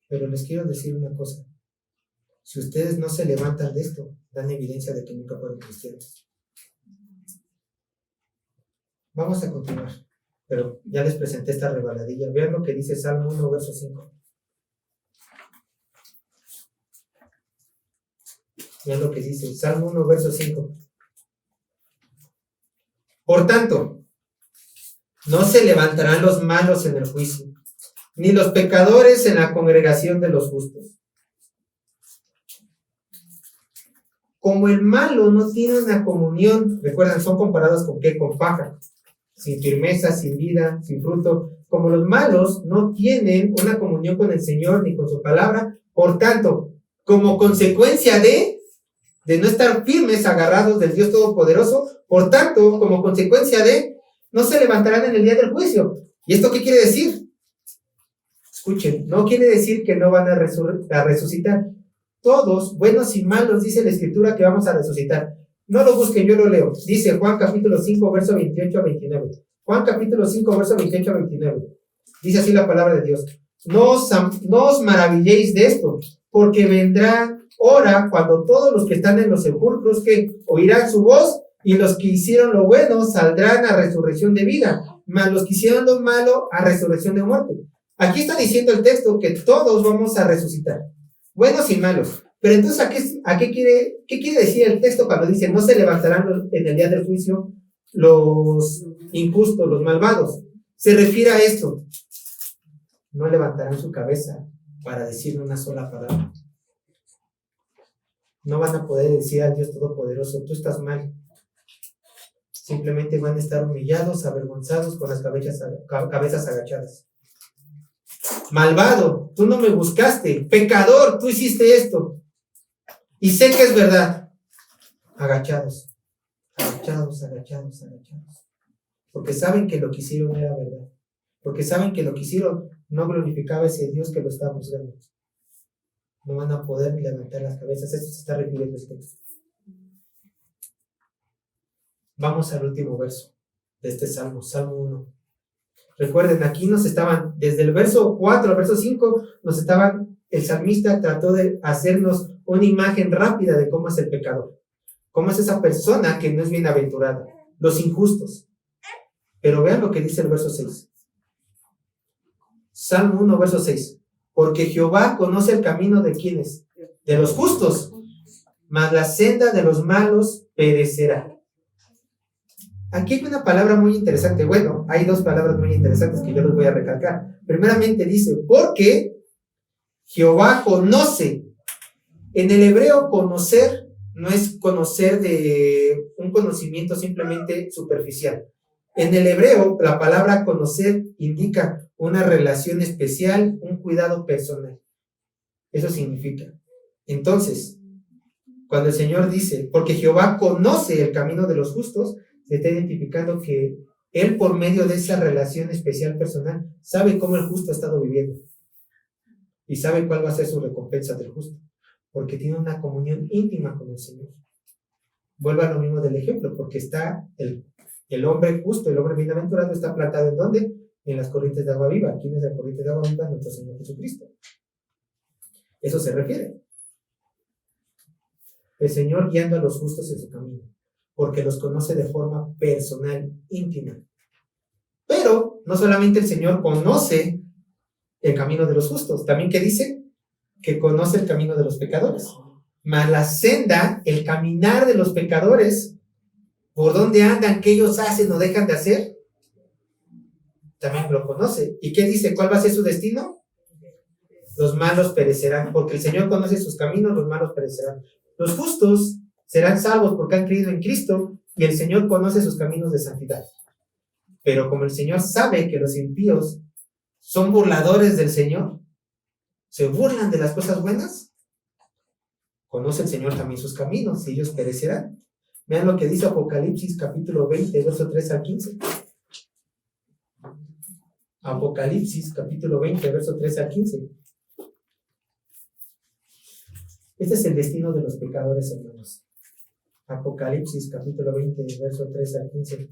A: Pero les quiero decir una cosa. Si ustedes no se levantan de esto, dan evidencia de que nunca fueron cristianos. Vamos a continuar, pero ya les presenté esta rebaladilla. Vean lo que dice Salmo 1, verso 5. Vean lo que dice Salmo 1, verso 5. Por tanto, no se levantarán los malos en el juicio, ni los pecadores en la congregación de los justos. Como el malo no tiene una comunión, recuerdan, son comparados con qué, con paja, sin firmeza, sin vida, sin fruto. Como los malos no tienen una comunión con el Señor ni con su palabra, por tanto, como consecuencia de no estar firmes, agarrados del Dios Todopoderoso, por tanto, como consecuencia de, no se levantarán en el día del juicio. ¿Y esto qué quiere decir? Escuchen, no quiere decir que no van a resucitar. Todos, buenos y malos, dice la Escritura que vamos a resucitar. No lo busquen, yo lo leo. Dice Juan capítulo 5, verso 28 a 29. Juan capítulo 5, verso 28 a 29. Dice así la palabra de Dios. No os maravilléis de esto, porque vendrá hora cuando todos los que están en los sepulcros que oirán su voz, y los que hicieron lo bueno saldrán a resurrección de vida, mas los que hicieron lo malo a resurrección de muerte. Aquí está diciendo el texto que todos vamos a resucitar, buenos y malos. Pero entonces, ¿qué quiere decir el texto cuando dice no se levantarán en el día del juicio los injustos, los malvados? Se refiere a esto. No levantarán su cabeza para decir una sola palabra. No van a poder decir al Dios Todopoderoso, tú estás mal. Simplemente van a estar humillados, avergonzados, con las cabezas agachadas. Malvado, tú no me buscaste. Pecador, tú hiciste esto. Y sé que es verdad. Agachados. Porque saben que lo que hicieron era verdad. Porque saben que lo que hicieron no glorificaba a ese Dios que lo está juzgando. No van a poder ni levantar las cabezas. Esto se está refiriendo este texto. Vamos al último verso de este Salmo, Salmo 1. Recuerden, aquí desde el verso 4 al verso 5, el salmista trató de hacernos una imagen rápida de cómo es el pecador. Cómo es esa persona que no es bienaventurada. Los injustos. Pero vean lo que dice el verso 6. Salmo 1, verso 6. Porque Jehová conoce el camino de quienes. de los justos, mas la senda de los malos perecerá. Aquí hay una palabra muy interesante. Bueno, hay dos palabras muy interesantes que yo les voy a recalcar. Primeramente dice, porque Jehová conoce. En el hebreo, conocer no es conocer de un conocimiento simplemente superficial. En el hebreo, la palabra conocer indica una relación especial, un cuidado personal. Eso significa. Entonces, cuando el Señor dice, porque Jehová conoce el camino de los justos, se está identificando que Él, por medio de esa relación especial personal, sabe cómo el justo ha estado viviendo y sabe cuál va a ser su recompensa del justo, porque tiene una comunión íntima con el Señor. Vuelvo a lo mismo del ejemplo, porque está el hombre justo, el hombre bienaventurado, está plantado ¿en dónde? En las corrientes de agua viva. ¿Quién es la corriente de agua viva? Nuestro Señor Jesucristo. Eso se refiere. El Señor guiando a los justos en su camino, porque los conoce de forma personal, íntima. Pero no solamente el Señor conoce el camino de los justos, también ¿qué dice? Que conoce el camino de los pecadores. Mas la senda, el caminar de los pecadores, por dónde andan, qué ellos hacen o dejan de hacer, también lo conoce. ¿Y qué dice? ¿Cuál va a ser su destino? Los malos perecerán, porque el Señor conoce sus caminos, los malos perecerán. Los justos serán salvos porque han creído en Cristo y el Señor conoce sus caminos de santidad. Pero como el Señor sabe que los impíos son burladores del Señor, se burlan de las cosas buenas, conoce el Señor también sus caminos y ellos perecerán. Vean lo que dice Apocalipsis capítulo 20, verso 3 al 15. Apocalipsis capítulo 20, verso 3 al 15. Este es el destino de los pecadores, hermanos. Apocalipsis capítulo 20, verso 3 al 15.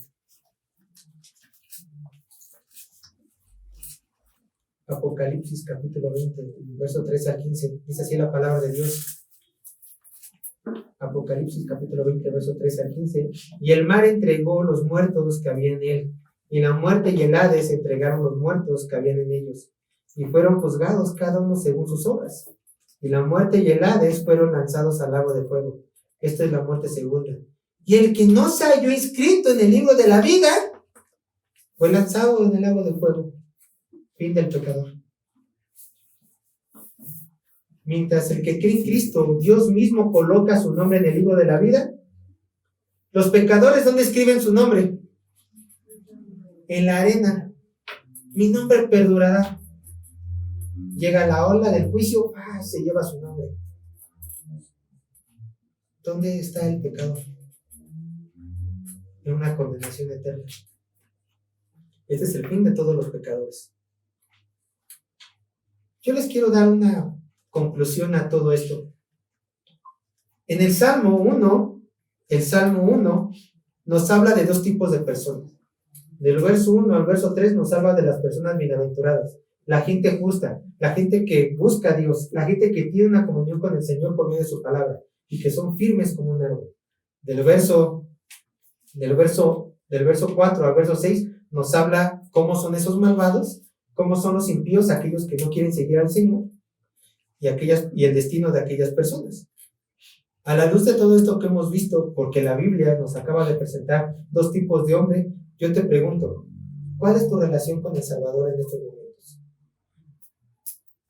A: Apocalipsis capítulo 20, verso 3 al 15. Dice así la palabra de Dios. Apocalipsis capítulo 20, verso 3 al 15. Y el mar entregó los muertos que había en él, y la muerte y el Hades entregaron los muertos que habían en ellos, y fueron juzgados cada uno según sus obras. Y la muerte y el Hades fueron lanzados al lago de fuego. Esto es la muerte segunda. Y el que no se halló inscrito en el libro de la vida fue lanzado en el lago de fuego. Fin del pecador. Mientras el que cree en Cristo, Dios mismo coloca su nombre en el libro de la vida, los pecadores, ¿dónde escriben su nombre? En la arena. Mi nombre perdurará. Llega la ola del juicio, se lleva su nombre. ¿Dónde está el pecador? En una condenación eterna. Este es el fin de todos los pecadores. Yo les quiero dar una conclusión a todo esto. En el Salmo 1 nos habla de dos tipos de personas. Del verso 1 al verso 3 nos habla de las personas bienaventuradas, la gente justa, la gente que busca a Dios, la gente que tiene una comunión con el Señor por medio de su palabra y que son firmes como un árbol. Del verso 4 al verso 6 nos habla cómo son esos malvados, cómo son los impíos, aquellos que no quieren seguir al Señor y el destino de aquellas personas. A la luz de todo esto que hemos visto, porque la Biblia nos acaba de presentar dos tipos de hombre, yo te pregunto, ¿cuál es tu relación con el Salvador en estos momentos?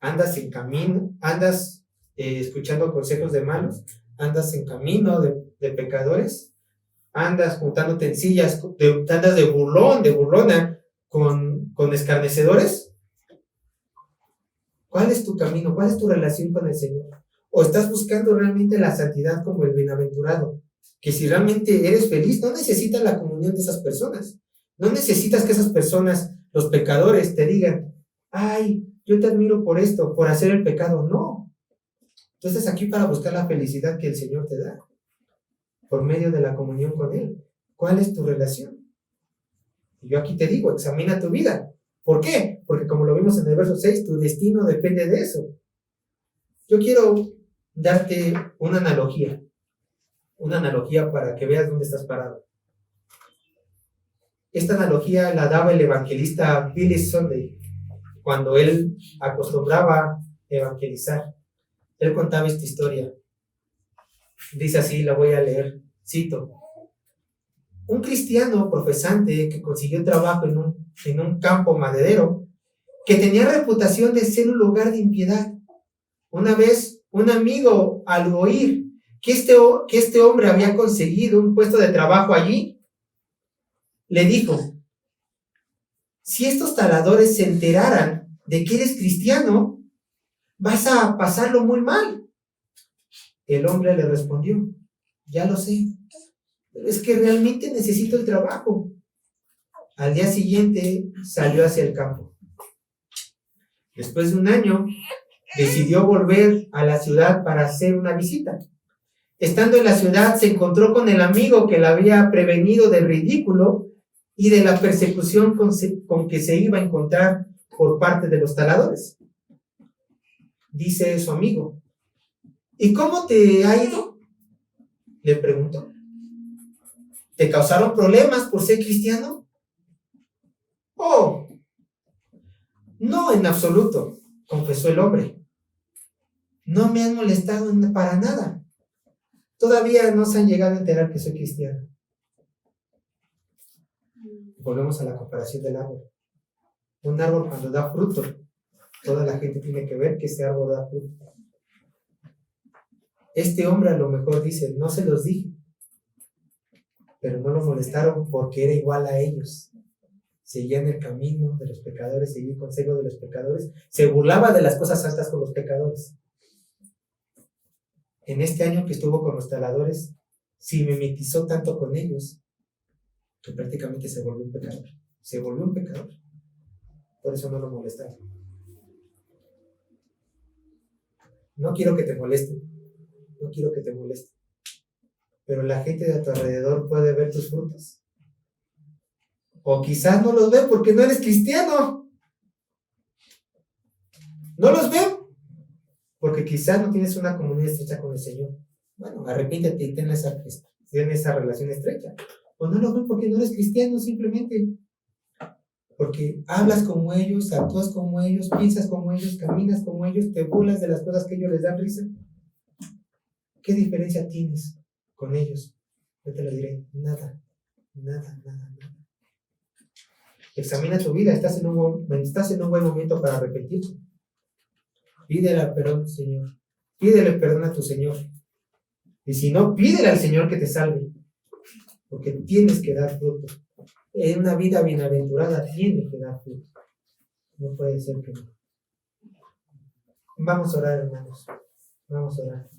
A: ¿Andas en camino? ¿Andas escuchando consejos de malos? ¿Andas en camino de pecadores? ¿Andas juntándote en sillas? ¿Andas de burlón, de burlona con escarnecedores? ¿Cuál es tu camino? ¿Cuál es tu relación con el Señor? ¿O estás buscando realmente la santidad como el bienaventurado? Que si realmente eres feliz, no necesitas la comunión de esas personas. No necesitas que esas personas, los pecadores, te digan, ay, yo te admiro por esto, por hacer el pecado. No. Tú estás aquí para buscar la felicidad que el Señor te da, por medio de la comunión con Él. ¿Cuál es tu relación? Y yo aquí te digo, examina tu vida. ¿Por qué? Porque como lo vimos en el verso 6, tu destino depende de eso. Yo quiero darte una analogía para que veas dónde estás parado. Esta analogía la daba el evangelista Billy Sunday cuando él acostumbraba evangelizar. Él contaba esta historia. Dice así, la voy a leer. Cito. Un cristiano profesante que consiguió trabajo en un campo maderero, que tenía reputación de ser un lugar de impiedad. Una vez, un amigo, al oír que este hombre había conseguido un puesto de trabajo allí, le dijo: si estos taladores se enteraran de que eres cristiano, vas a pasarlo muy mal. El hombre le respondió: ya lo sé, pero es que realmente necesito el trabajo. Al día siguiente salió hacia el campo. Después de un año, decidió volver a la ciudad para hacer una visita. Estando en la ciudad, se encontró con el amigo que le había prevenido del ridículo y de la persecución con que se iba a encontrar por parte de los taladores. Dice su amigo: ¿y cómo te ha ido?, le preguntó. ¿Te causaron problemas por ser cristiano? Oh, no, en absoluto, confesó el hombre. No me han molestado para nada. Todavía no se han llegado a enterar que soy cristiano. Volvemos a la comparación del árbol. Un árbol, cuando da fruto, toda la gente tiene que ver que ese árbol da fruto. Este hombre a lo mejor dice: no se los dije, pero no lo molestaron porque era igual a ellos. Seguía en el camino de los pecadores, seguía el consejo de los pecadores, se burlaba de las cosas santas con los pecadores. En este año que estuvo con los taladores, se mimetizó tanto con ellos que prácticamente se volvió un pecador. Se volvió un pecador. Por eso no lo molestaron. No quiero que te molesten. No quiero que te molesten. Pero la gente de a tu alrededor puede ver tus frutos. O quizás no los ve porque no eres cristiano. No los ve porque quizás no tienes una comunión estrecha con el Señor. Bueno, arrepiéntete y ten esa relación estrecha. O no los ven porque no eres cristiano, simplemente porque hablas como ellos, actúas como ellos, piensas como ellos, caminas como ellos, te burlas de las cosas que ellos les dan risa. ¿Qué diferencia tienes con ellos? Yo te lo diré: nada. Examina tu vida. Estás en un buen momento para arrepentirte. Pídele perdón, Señor. Pídele perdón a tu Señor. Y si no, pídele al Señor que te salve. Porque tienes que dar fruto. En una vida bienaventurada tienes que dar fruto. No puede ser que no. Vamos a orar, hermanos. Vamos a orar.